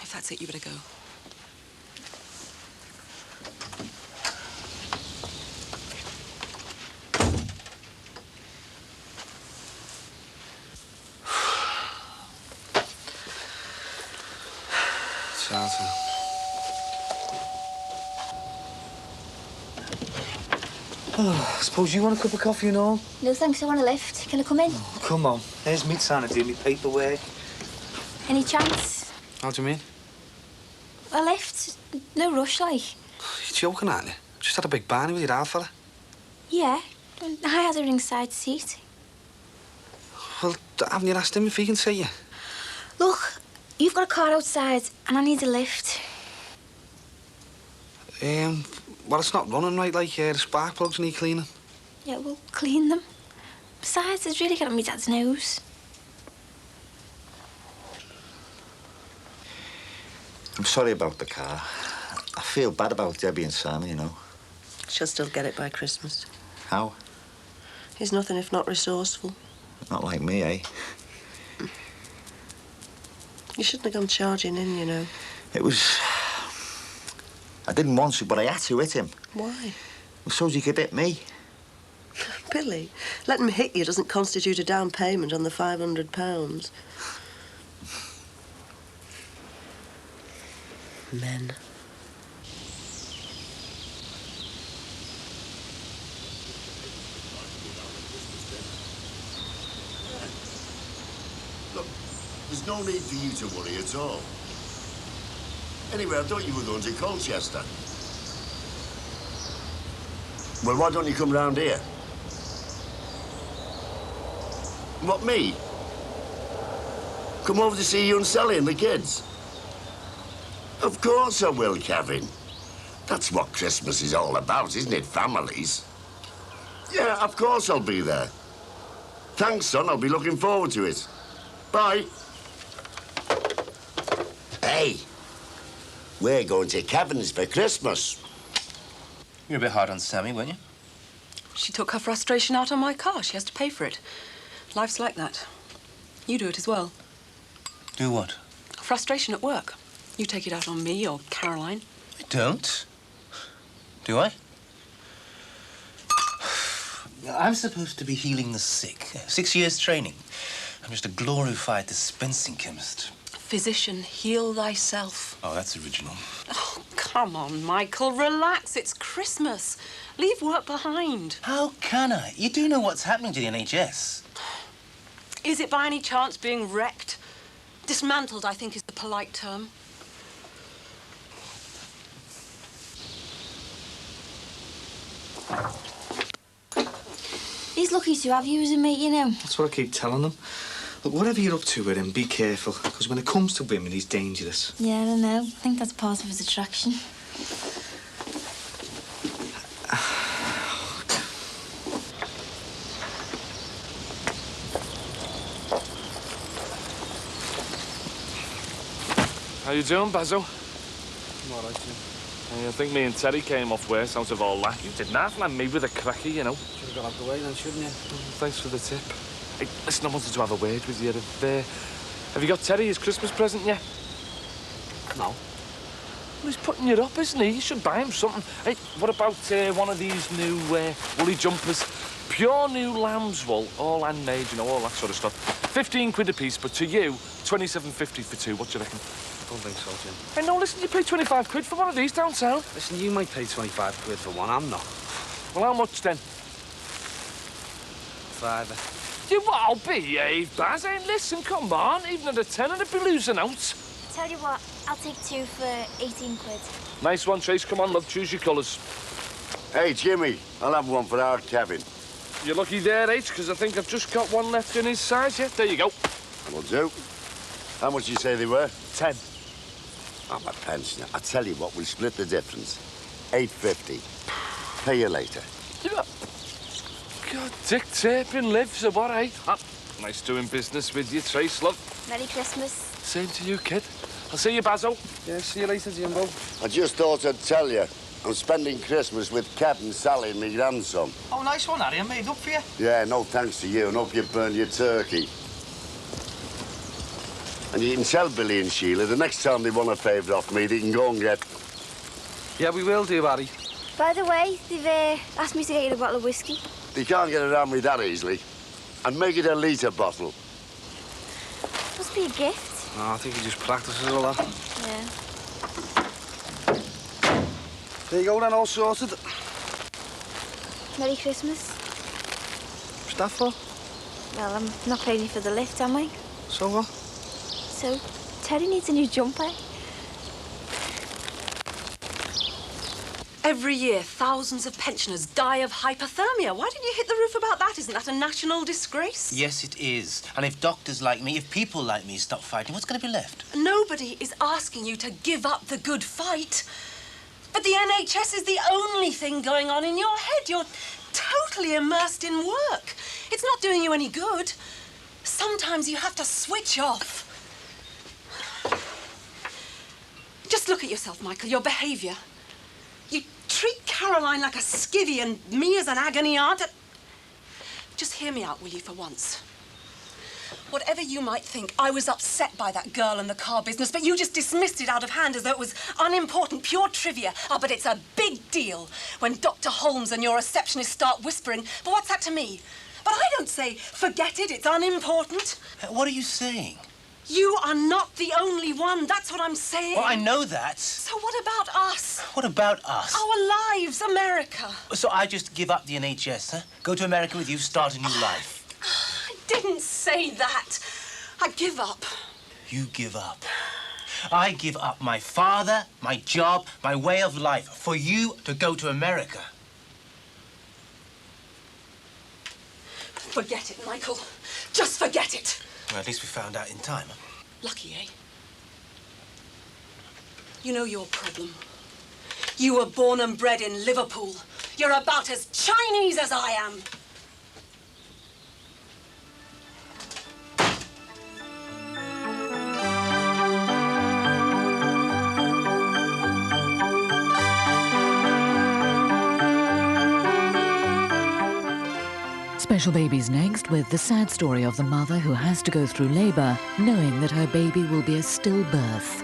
If that's it, you better go. Charlton. Oh, I suppose you want a cup of coffee and all? No thanks, I want a lift. Can I come in? Oh, come on. There's me trying to do my paperwork. Any chance? How do you mean? A lift? No rush, like. You're joking, aren't you? Just had a big barney with your old fella. Yeah, I had a ringside seat. Well, haven't you asked him if he can see you? Look, you've got a car outside and I need a lift. Well, it's not running right, like the spark plugs need cleaning. Yeah, well, clean them. Besides, it's really got on my dad's nose. I'm sorry about the car. I feel bad about Debbie and Sam, you know. She'll still get it by Christmas. How? He's nothing if not resourceful. Not like me, eh? You shouldn't have gone charging in, you know. It was... I didn't want to, but I had to hit him. Why? Well, so's he could hit me. Billy, letting him hit you doesn't constitute a down payment on the £500. Men. Look, there's no need for you to worry at all. Anyway, I thought you were going to Colchester. Well, why don't you come round here? What, me? Come over to see you and Sally and the kids? Of course I will, Kevin. That's what Christmas is all about, isn't it? Families. Yeah, of course I'll be there. Thanks, son. I'll be looking forward to it. Bye. Hey, we're going to Kevin's for Christmas. You're a bit hard on Sammy, weren't you? She took her frustration out on my car. She has to pay for it. Life's like that. You do it as well. Do what? Frustration at work. You take it out on me or Caroline. I don't. Do I? I'm supposed to be healing the sick. 6 years training. I'm just a glorified dispensing chemist. Physician, heal thyself. Oh, that's original. Oh, come on, Michael. Relax. It's Christmas. Leave work behind. How can I? You do know what's happening to the NHS. Is it by any chance being wrecked? Dismantled, I think, is the polite term. He's lucky to have you as a mate, you know. That's what I keep telling him. Look, whatever you're up to with him, be careful, because when it comes to women, he's dangerous. Yeah, I don't know. I think that's part of his attraction. How you doing, Basil? I'm all right, Jim. I think me and Terry came off worse out of all that. You did not land me with a cracky, you know. Should have got out the way then, shouldn't you? Thanks for the tip. Hey, listen, I wanted to have a word with you. Have you got Terry his Christmas present yet? No. Well, he's putting you up, isn't he? You should buy him something. Hey, what about one of these new woolly jumpers? Pure new lamb's wool, all handmade, you know, all that sort of stuff. 15 quid a piece, but to you, 27.50 for two. What do you reckon? I don't think so, Jim. Hey, no, listen, you pay 25 quid for one of these downtown. Listen, you might pay 25 quid for one, I'm not. Well, how much then? Fiver. You all behave, Baz. Hey, listen, come on. Even at a tenner, I'd be losing out. Tell you what, I'll take two for 18 quid. Nice one, Trace. Come on, love, choose your colours. Hey, Jimmy, I'll have one for our Kevin. You're lucky there, H, because I think I've just got one left in his size, yeah? There you go. Will do. How much did you say they were? 10. I'm a pensioner. I tell you what, we'll split the difference. 8.50. Pay you later. Yeah. God, Dick Turpin lives, or what, eh? Nice doing business with you, Trace, love. Merry Christmas. Same to you, kid. I'll see you, Basil. Yeah, see you later, Jimbo. I just thought I'd tell you, I'm spending Christmas with Kev and Sally and my grandson. Oh, nice one, Harry. I made up for you. Yeah, no thanks to you, and hope you burned your turkey. And you can tell Billy and Sheila the next time they want a favour off me, they can go and get... Yeah, we will do, Harry. By the way, they've asked me to get you a bottle of whiskey. They can't get around me that easily. And make it a litre bottle. Must be a gift. No, I think he just practices a lot. Yeah. There you go, then, all sorted. Merry Christmas. What's that for? Well, I'm not paying you for the lift, am I? So what? So, Terry needs a new jumper. Every year, thousands of pensioners die of hypothermia. Why didn't you hit the roof about that? Isn't that a national disgrace? Yes, it is. And if doctors like me, if people like me stop fighting, what's going to be left? Nobody is asking you to give up the good fight. But the NHS is the only thing going on in your head. You're totally immersed in work. It's not doing you any good. Sometimes you have to switch off. Just look at yourself, Michael, your behaviour. You treat Caroline like a skivvy and me as an agony aunt. Just hear me out, will you, for once? Whatever you might think, I was upset by that girl in the car business, but you just dismissed it out of hand as though it was unimportant, pure trivia. Oh, but it's a big deal when Dr. Holmes and your receptionist start whispering. But what's that to me? But I don't say, forget it, it's unimportant. What are you saying? You are not the only one, that's what I'm saying. Well, I know that. So what about us? What about us? Our lives, America. So I just give up the NHS, huh? Go to America with you, start a new life. I didn't say that. I give up. You give up. I give up my father, my job, my way of life for you to go to America. Forget it, Michael. Just forget it. Well, at least we found out in time. Huh? Lucky, eh? You know your problem. You were born and bred in Liverpool. You're about as Chinese as I am. Special Babies next, with the sad story of the mother who has to go through labour knowing that her baby will be a stillbirth.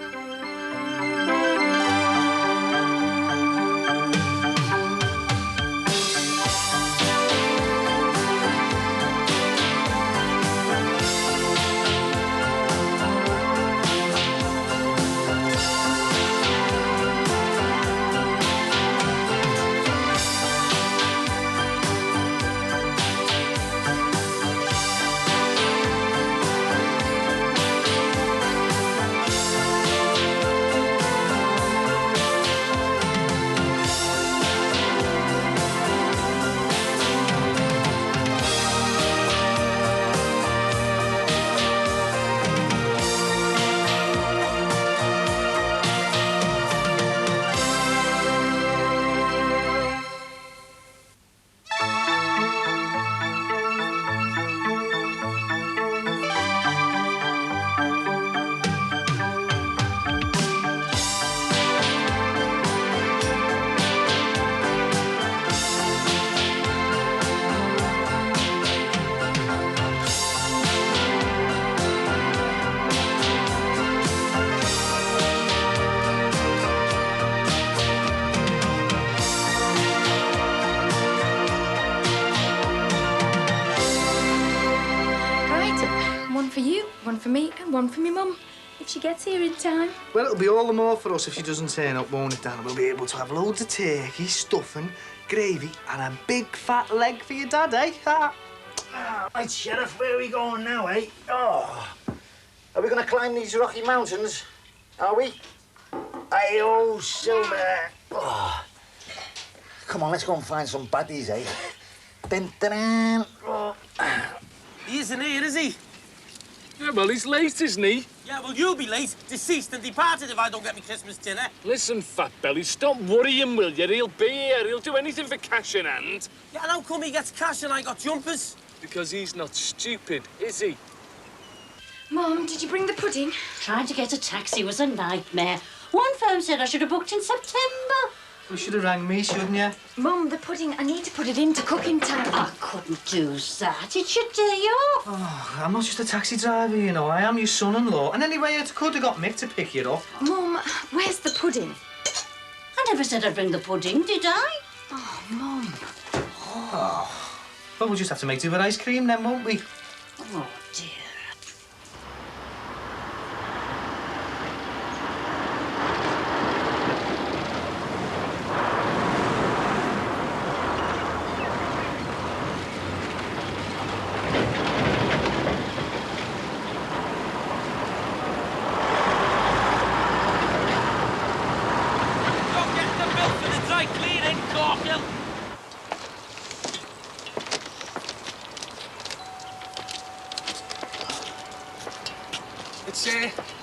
One for you, one for me, and one for me mum, if she gets here in time. Well, it'll be all the more for us if she doesn't turn up, won't it, Dan? We'll be able to have loads of turkey, stuffing, gravy, and a big fat leg for your dad, eh? Right, Sheriff, where are we going now, eh? Oh, are we going to climb these rocky mountains? Are we? Aye, oh, Silver. Oh. Come on, let's go and find some baddies, eh? Dun-dun-dun. Oh. He isn't here, is he? Yeah, well, he's late, isn't he? Yeah, well, you'll be late, deceased and departed if I don't get me Christmas dinner. Listen, fat belly, stop worrying, will you? He'll be here. He'll do anything for cash in hand. Yeah, and how come he gets cash and I got jumpers? Because he's not stupid, is he? Mum, did you bring the pudding? Trying to get a taxi was a nightmare. One firm said I should have booked in September. You should have rang me, shouldn't you? Mum, the pudding, I need to put it into cooking time. I couldn't do that. It's your day off. Oh, I'm not just a taxi driver, you know. I am your son-in-law. And anyway, I could have got Mick to pick you up. Mum, where's the pudding? I never said I'd bring the pudding, did I? Oh, Mum. Oh. Well, we'll just have to make do with ice cream then, won't we? Oh, dear.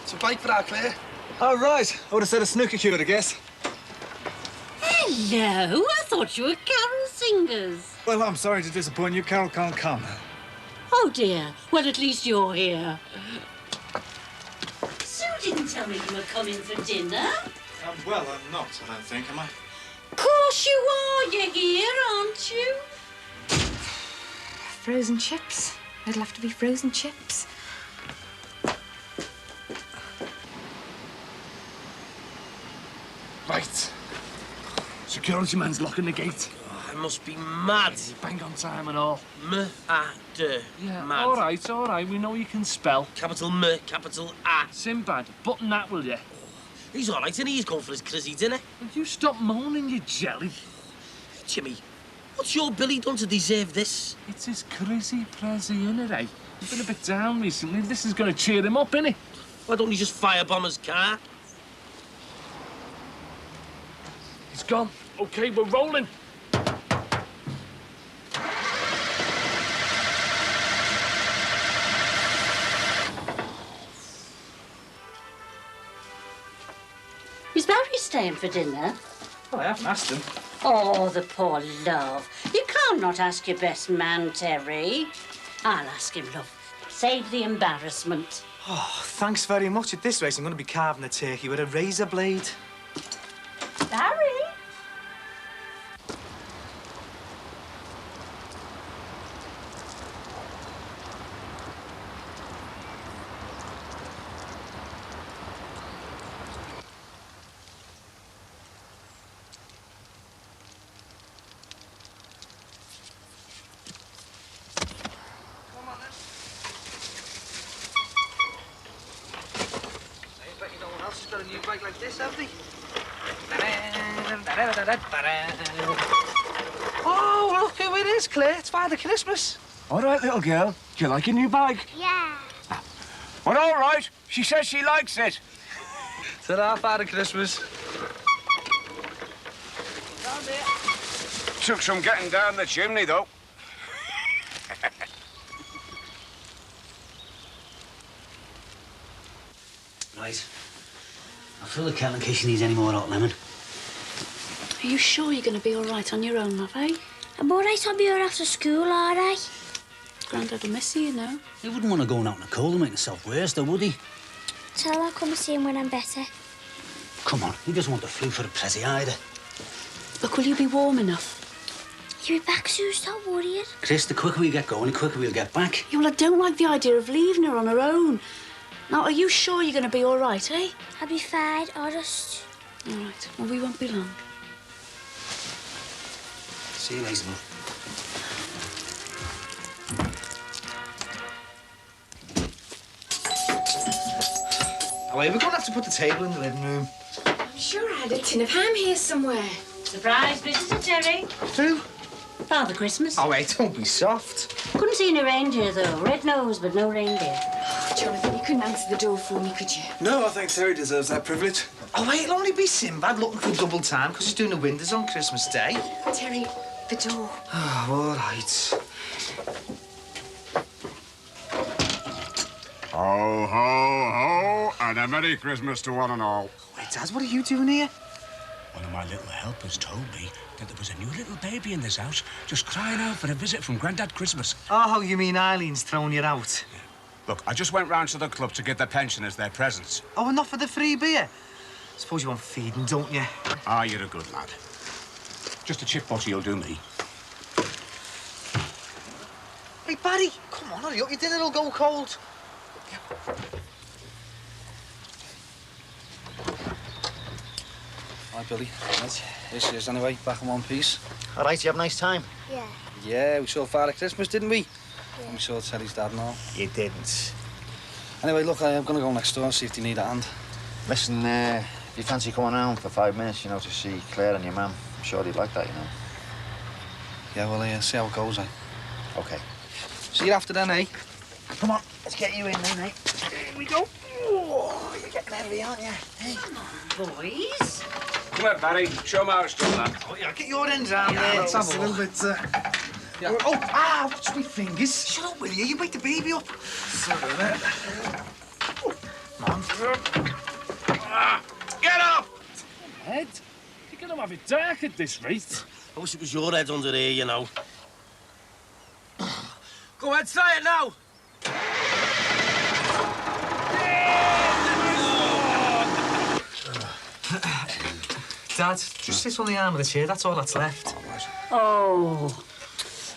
It's a bike for that, Claire. Oh, right. I would have said a snooker cue, I guess. Hello, I thought you were carol singers. Well, I'm sorry to disappoint you. Carol can't come. Oh, dear. Well, at least you're here. Sue didn't tell me you were coming for dinner. Well, I'm not, I don't think, am I? Of course you are. You're here, aren't you? Frozen chips. It'll have to be frozen chips. Right. Security man's locking the gate. Oh, I must be mad. Bang on time and all. M-A-D. Yeah, Mad. all right. We know you can spell. Capital M, capital A. Sinbad, button that, will you? He's all right, and he's going for his crizzy dinner. Will you stop moaning, you jelly? Jimmy, what's your Billy done to deserve this? It's his crizzy prezzy, innit, eh? He's been a bit down recently. This is going to cheer him up, innit? Why don't you just firebomb his car? He's gone. OK, we're rolling. Is Barry staying for dinner? Well, I haven't asked him. Oh, the poor love. You can't not ask your best man, Terry. I'll ask him, love. Save the embarrassment. Oh, thanks very much. At this rate, I'm going to be carving a turkey with a razor blade. Barry? Got a new bike like this, have they? Oh, look who it is, Claire. It's Father Christmas. All right, little girl. Do you like your new bike? Yeah. Well, all right. She says she likes it. Ta-ra, Father Christmas. Took some getting down the chimney, though. Right. I'll fill the kettle in case you need any more hot lemon. Are you sure you're going to be all right on your own, love, eh? I'm all right, I'll be here after school, all right? Grandad will miss you, you know. He wouldn't want to go out in the cold and make himself worse, though, would he? Tell him I'll come and see him when I'm better. Come on, he doesn't want the flu for the prezi either. Look, will you be warm enough? You'll be back soon, stop worrying. Chris, the quicker we get going, the quicker we'll get back. Yeah, well, I don't like the idea of leaving her on her own. Now, are you sure you're going to be all right, eh? I'll be fine, honest. All right. Well, we won't be long. See you later, love. wait, we're going to have to put the table in the living room. I'm sure I had a tin of ham here somewhere. Surprise visitor, Terry. Who? Father Christmas. Oh, wait, don't be soft. Couldn't see any reindeer, though. Red nose, but no reindeer. Oh, Jonathan, you couldn't answer the door for me, could you? No, I think Terry deserves that privilege. Oh, wait, it'll only be Sinbad looking for double time because he's doing the windows on Christmas Day. Terry, the door. Oh, all right. Ho, ho, ho, and a Merry Christmas to one and all. Wait, Dad, what are you doing here? One of my little helpers told me that there was a new little baby in this house just crying out for a visit from Grandad Christmas. Oh, you mean Eileen's thrown you out? Look, I just went round to the club to give the pensioners their presents. Oh, enough for the free beer? Suppose you want feeding, don't you? Ah, you're a good lad. Just a chip bottle will do me. Hey, Barry, come on, hurry up. Your dinner will go cold. Hi, Billy. Right. Here she is anyway, back in one piece. All right, you have a nice time? Yeah. Yeah, we saw Father Christmas, didn't we? Yeah. And we saw Terry's dad and all. You didn't. Anyway, look, I'm going to go next door and see if they need a hand. Listen, if you fancy coming around for 5 minutes, you know, to see Claire and your mum, I'm sure they'd like that, you know. Yeah, well, see how it goes, eh? OK. See you after then, eh? Come on, let's get you in then, eh? Here we go. Oh, you're getting heavy, aren't you? Hey. Boys. Come on, Barry. Show 'em how it's done, lad. Oh, yeah, get your end round there. Let's have a little bit, Yeah. Oh, watch me fingers. Shut up, will you? You wake the baby up. Sorry about that. Come on. Get up! Head? You're going to have it dark at this rate. I wish it was your head under here, you know. Go ahead, try it now. Dad, just sit on the arm of the chair. That's all that's left. Oh.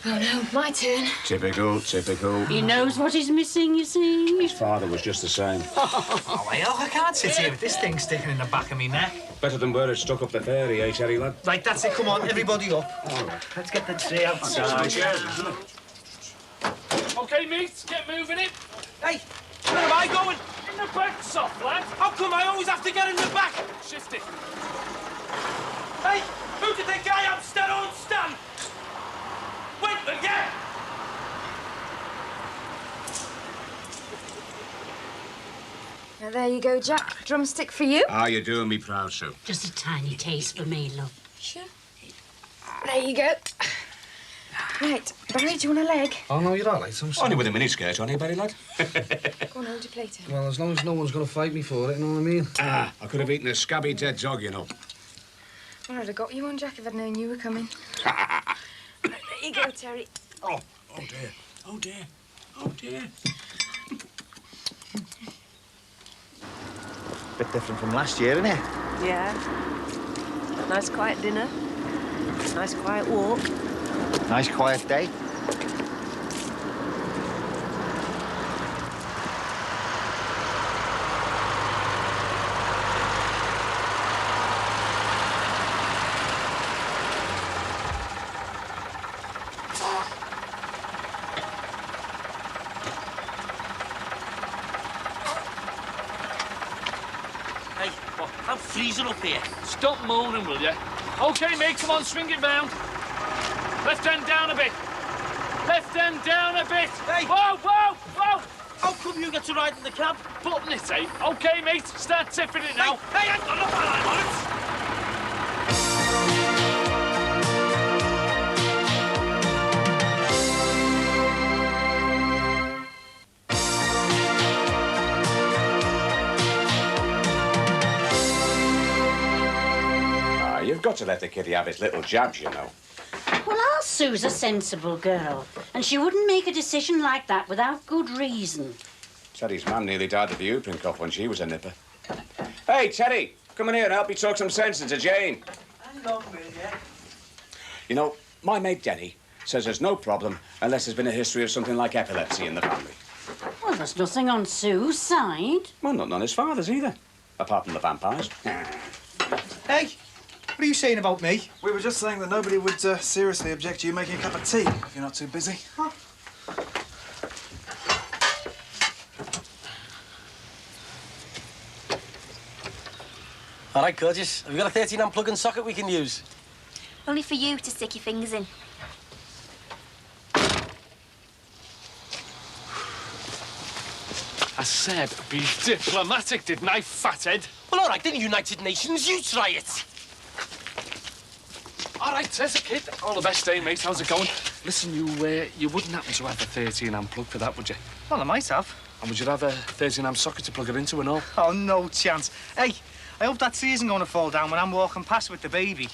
Oh, no, my turn. Typical, typical. He knows what he's missing, you see. His father was just the same. Oh, well, I can't sit here with this thing sticking in the back of me neck. Better than where it stuck up the fairy, eh, Terry, lad? Right, that's it. Come on, everybody up. All right. Let's get the tray outside. OK, mate, get moving it. Hey, where am I going? In the back, soft lad. How come I always have to get in the back? Shift it. Hey, who do you think I am? Stand on stand. Wait again. Now, there you go, Jack. Drumstick for you. Ah, you're doing me proud, Sue. Just a tiny taste for me, love. Sure. There you go. Right, Barry, do you want a leg? Oh, no, you're all right. I'm sorry. Only with a miniskirt on, eh, Barry, lad? Go on, hold your plate in. Well, as long as no one's going to fight me for it, you know what I mean? Ah, I could have eaten a scabby dead dog, you know. Well, I'd have got you one, Jack, if I'd known you were coming. Right, there you go, Terry. Oh dear. Oh, dear. Oh, dear. Bit different from last year, isn't it? Yeah. Nice quiet dinner. Nice quiet walk. Nice quiet day. Hey, I'm freezing up here. Stop moaning, will you? OK, mate, come on, swing it round. Left hand down a bit. Left hand down a bit. Hey! Whoa, whoa, whoa! How come you get to ride in the cab? Button it, eh? OK, mate, start tipping it now. Hey, I've got enough time on it. Ah, you've got to let the kiddie have his little jabs, you know. Well, our Sue's a sensible girl, and she wouldn't make a decision like that without good reason. Teddy's mum nearly died of the whooping cough when she was a nipper. Hey, Teddy, come in here and help me talk some sense into Jane. Hang on, will you? You know, my mate Denny says there's no problem unless there's been a history of something like epilepsy in the family. Well, there's nothing on Sue's side. Well, nothing on his father's either, apart from the vampires. Hey, what are you saying about me? We were just saying that nobody would seriously object to you making a cup of tea if you're not too busy. Huh? All right, gorgeous. Have you got a 13-amp plug and socket we can use? Only for you to stick your fingers in. I said be diplomatic, didn't I, fathead? Well, all right, then, United Nations, you try it. All right, there's a kid. All the best, mate. How's it going? Listen, you wouldn't happen to have a 13-amp plug for that, would you? Well, I might have. And would you have a 13-amp socket to plug it into and all? Oh, no chance. Hey, I hope that tree isn't going to fall down when I'm walking past with the baby.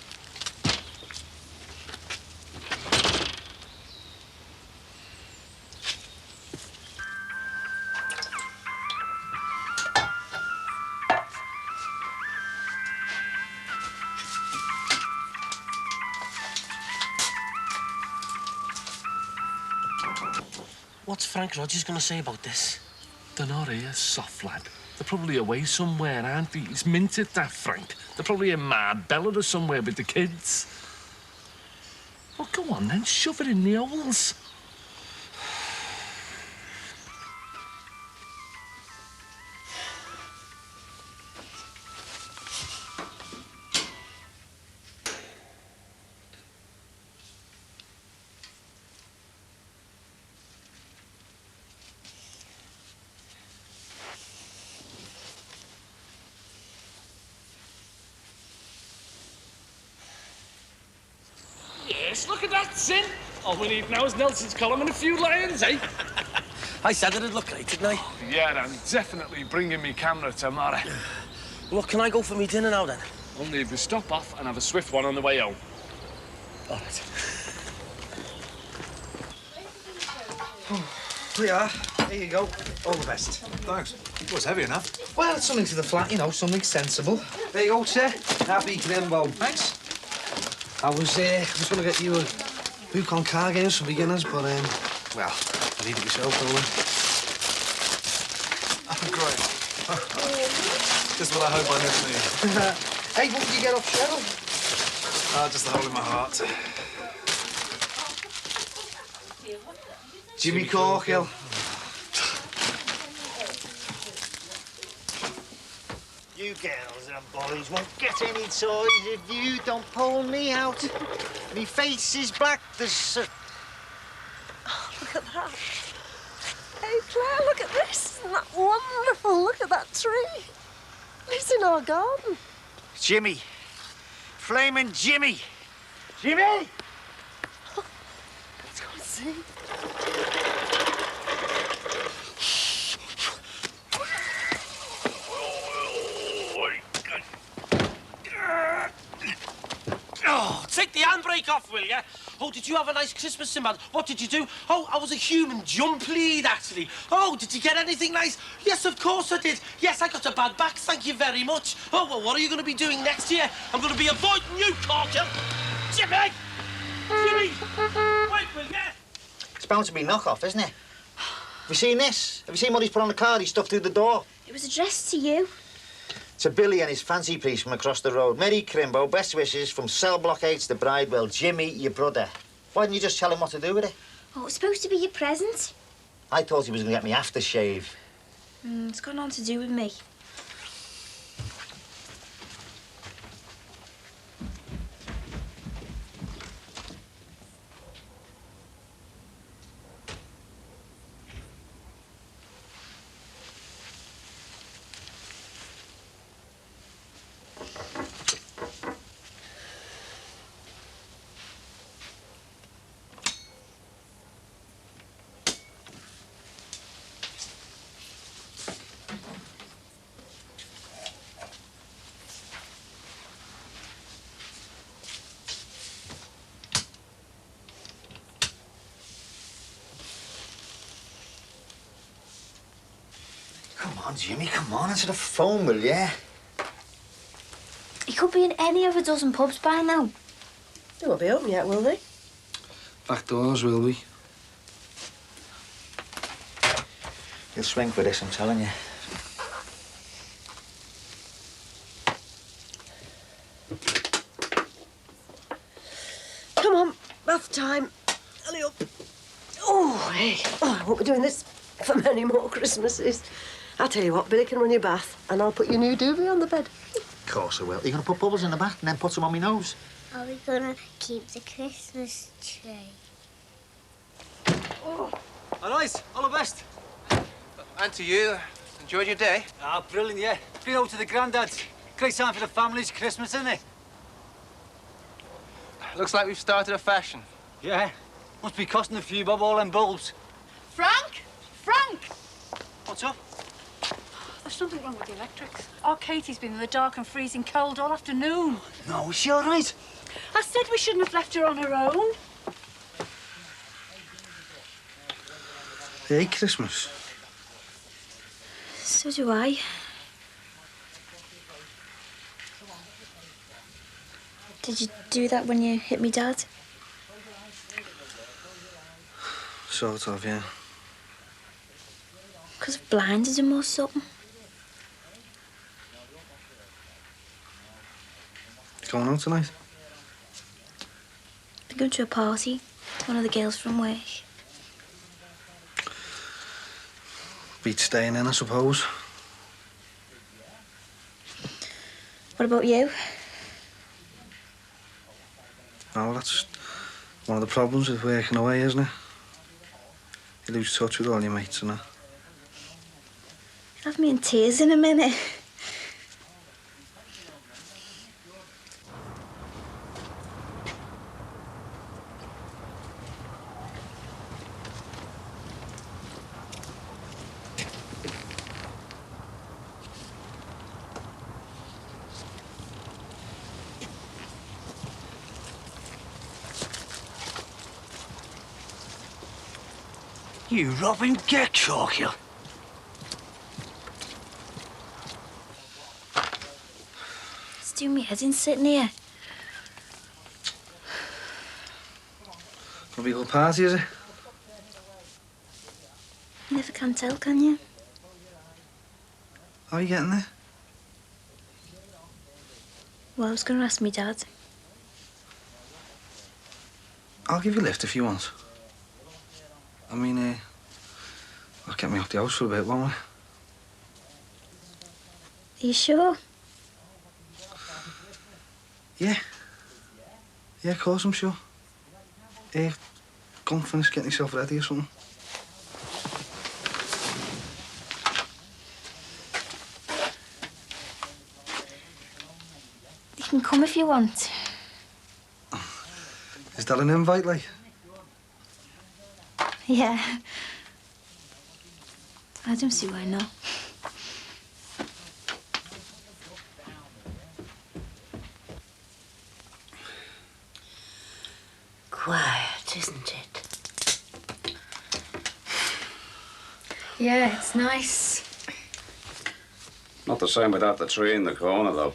What's Frank Rogers going to say about this? They're not here, soft lad. They're probably away somewhere, aren't they? He's minted that, Frank. They're probably in Marbella or somewhere with the kids. Well, go on then, shove it in the holes. Yes, look at that, Sin. All we need now is Nelson's column and a few lions, eh? I said it'd look great, didn't I? Yeah, I'm definitely bringing me camera tomorrow. Well, can I go for me dinner now, then? Only if we stop off and have a swift one on the way home. All right. Yeah, here you go. All the best. Thanks. It was heavy enough. Well, it's something to the flat, you know, something sensible. There you go, sir. Happy Grimbo. Thanks. I was going to get you a book on car games for beginners, but, well, I need it myself, don't I? Oh, great. Just what I hope I never need. Hey, what did you get off Cheryl? Just the hole in my heart. Jimmy Corkill. You girls and boys won't get any toys if you don't pull me out. Me face is black, there's... Oh, look at that. Hey, Claire, look at this. Isn't that wonderful? Look at that tree. It's in our garden. Jimmy. Flaming Jimmy. Jimmy! Let's go and see. Oh, take the handbrake off, will you? Oh, did you have a nice Christmas, Sinbad? What did you do? Oh, I was a human jump lead, actually. Oh, did you get anything nice? Yes, of course I did. Yes, I got a bad back, thank you very much. Oh, well, what are you going to be doing next year? I'm going to be avoiding you, Corkill. Jimmy! Jimmy! Wait, will you? It's bound to be knockoff, isn't it? Have you seen this? Have you seen what he's put on the card he stuffed through the door? It was addressed to you. To Billy and his fancy priest from across the road. Merry Crimbo, best wishes from cell block 8 to Bridewell. Jimmy, your brother. Why didn't you just tell him what to do with it? Oh, it's supposed to be your present. I thought he was going to get me aftershave. It's got nothing to do with me. Come on, Jimmy, come on. Answer the phone, will you? He could be in any of a dozen pubs by now. They won't be open yet, will they? Back doors, will we? You'll swing for this, I'm telling you. Come on, bath time. Hurry up. Oh, hey. Oh, I won't be doing this for many more Christmases. I'll tell you what, Billy can run your bath and I'll put your new duvet on the bed. Of course I will. Are you going to put bubbles in the bath and then put some on my nose? Are we gonna keep the Christmas tree? Oh. All right, all the best. And to you. Enjoyed your day? Ah, brilliant, yeah. Been out to the granddad's. Great time for the family's Christmas, isn't it? Looks like we've started a fashion. Yeah. Must be costing a few bob all them bulbs. Frank? Frank! What's up? There's something wrong with the electrics. Our Katie's been in the dark and freezing cold all afternoon. No, is she all right? I said we shouldn't have left her on her own. They hate Christmas. So do I. Did you do that when you hit me, Dad? Sort of, yeah. Because I've blinded him or something. Going out tonight? We're going to a party. One of the girls from work. Beat staying in, I suppose. What about you? Oh, that's one of the problems with working away, isn't it? You lose touch with all your mates and that. You'll have me in tears in a minute. You Robin get chalk, you. It's doing me head in sitting here. Gonna be a little party, is it? You never can tell, can you? How are you getting there? Well, I was going to ask me Dad. I'll give you a lift if you want. I mean, I'll get me off the house for a bit, won't I? Are you sure? Yeah. Yeah, of course I'm sure. Go and finish getting yourself ready or something. You can come if you want. Is that an invite, like? Yeah. I don't see why not. Quiet, isn't it? Yeah, it's nice. Not the same without the tree in the corner, though.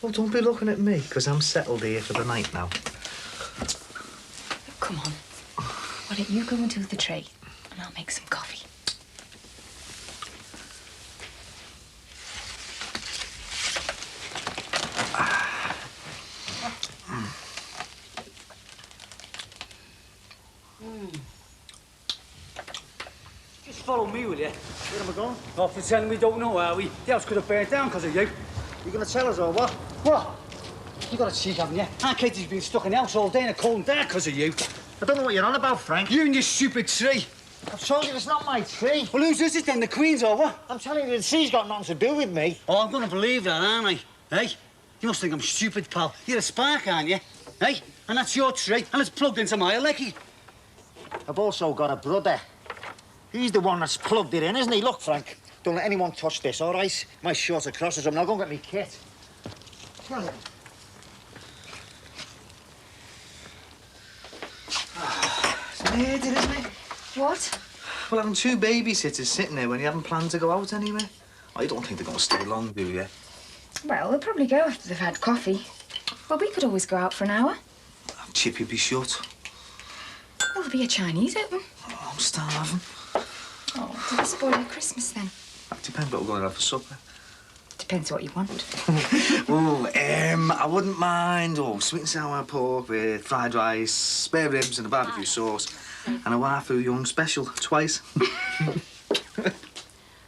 Well, don't be looking at me, because I'm settled here for the night now. Come on. Why don't you go and do the tree, and I'll make some coffee. Just follow me, will you? Where am I going? Oh, pretend we don't know, are we? The house could have burned down because of you. You going to tell us or what? What? You got a cheek, haven't you? Aunt Katie's been stuck in the house all day in a cold and dark because of you. I don't know what you're on about, Frank. You and your stupid tree. I've told you it's not my tree. Well, whose is it then? The Queen's or what? I'm telling you, the tree's got nothing to do with me. Oh, I'm going to believe that, aren't I? Hey? You must think I'm stupid, pal. You're a spark, aren't you? Hey? And that's your tree, and it's plugged into my lecky. I've also got a brother. He's the one that's plugged it in, isn't he? Look, Frank, don't let anyone touch this, all right? My shorts are crosses. I'm not going to get me kit. Come on. It's murder, isn't it? What? Well, having two babysitters sitting there when you haven't planned to go out anywhere. Oh, you don't think they're going to stay long, do you? Well, they'll probably go after they've had coffee. Well, we could always go out for an hour. Chippy be shut. Well, there'll be a Chinese open. Oh, I'm starving. Oh, did it spoil your Christmas then? That depends what we're going to have for supper. Depends what you want. I wouldn't mind, sweet and sour pork with fried rice, spare ribs and a barbecue sauce, and a Waifu Young special, twice.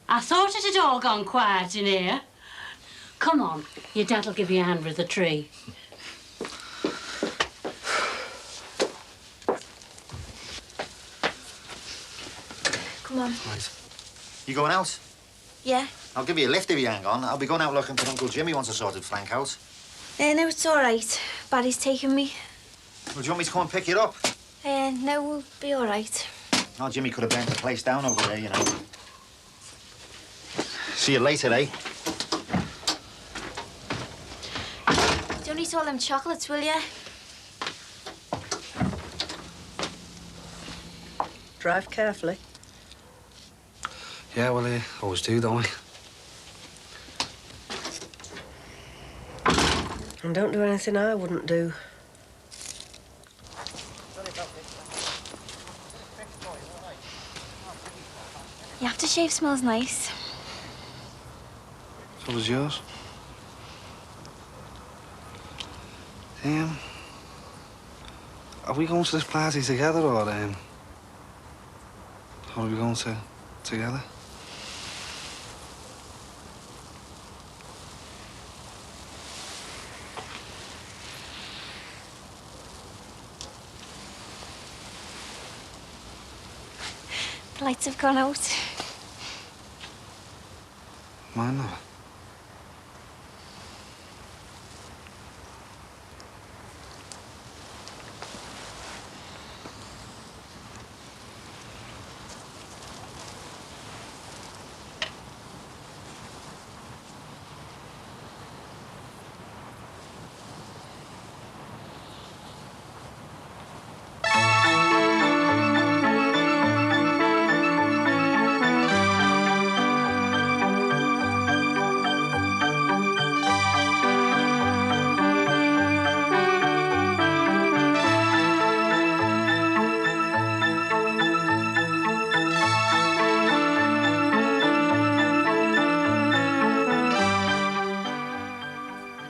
I thought it had all gone quiet in here. Come on, your dad'll give you a hand with the tree. Come on. Right. You going out? Yeah. I'll give you a lift if you hang on. I'll be going out looking for Uncle Jimmy once I sorted Frank out. No, it's all right. Barry's taking me. Well, do you want me to come and pick you up? No, we'll be all right. Oh, Jimmy could have burnt the place down over there, you know. See you later, eh? Don't eat all them chocolates, will you? Drive carefully. Yeah, well, always do, don't we? And don't do anything I wouldn't do. Your aftershave smells nice. So does yours. Are we going to this party together, or are we going together? The lights have gone out. Mine not.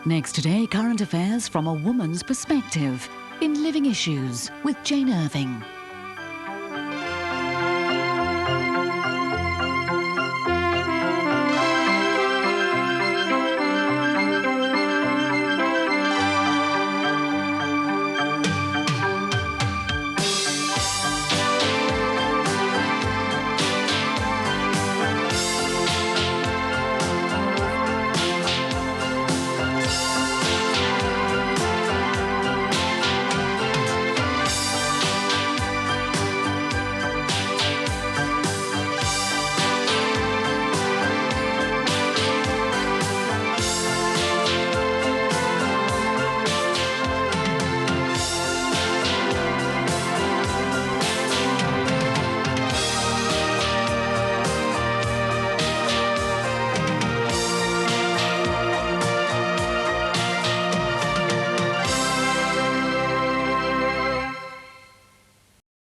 Next today, current affairs from a woman's perspective in Living Issues with Jane Irving.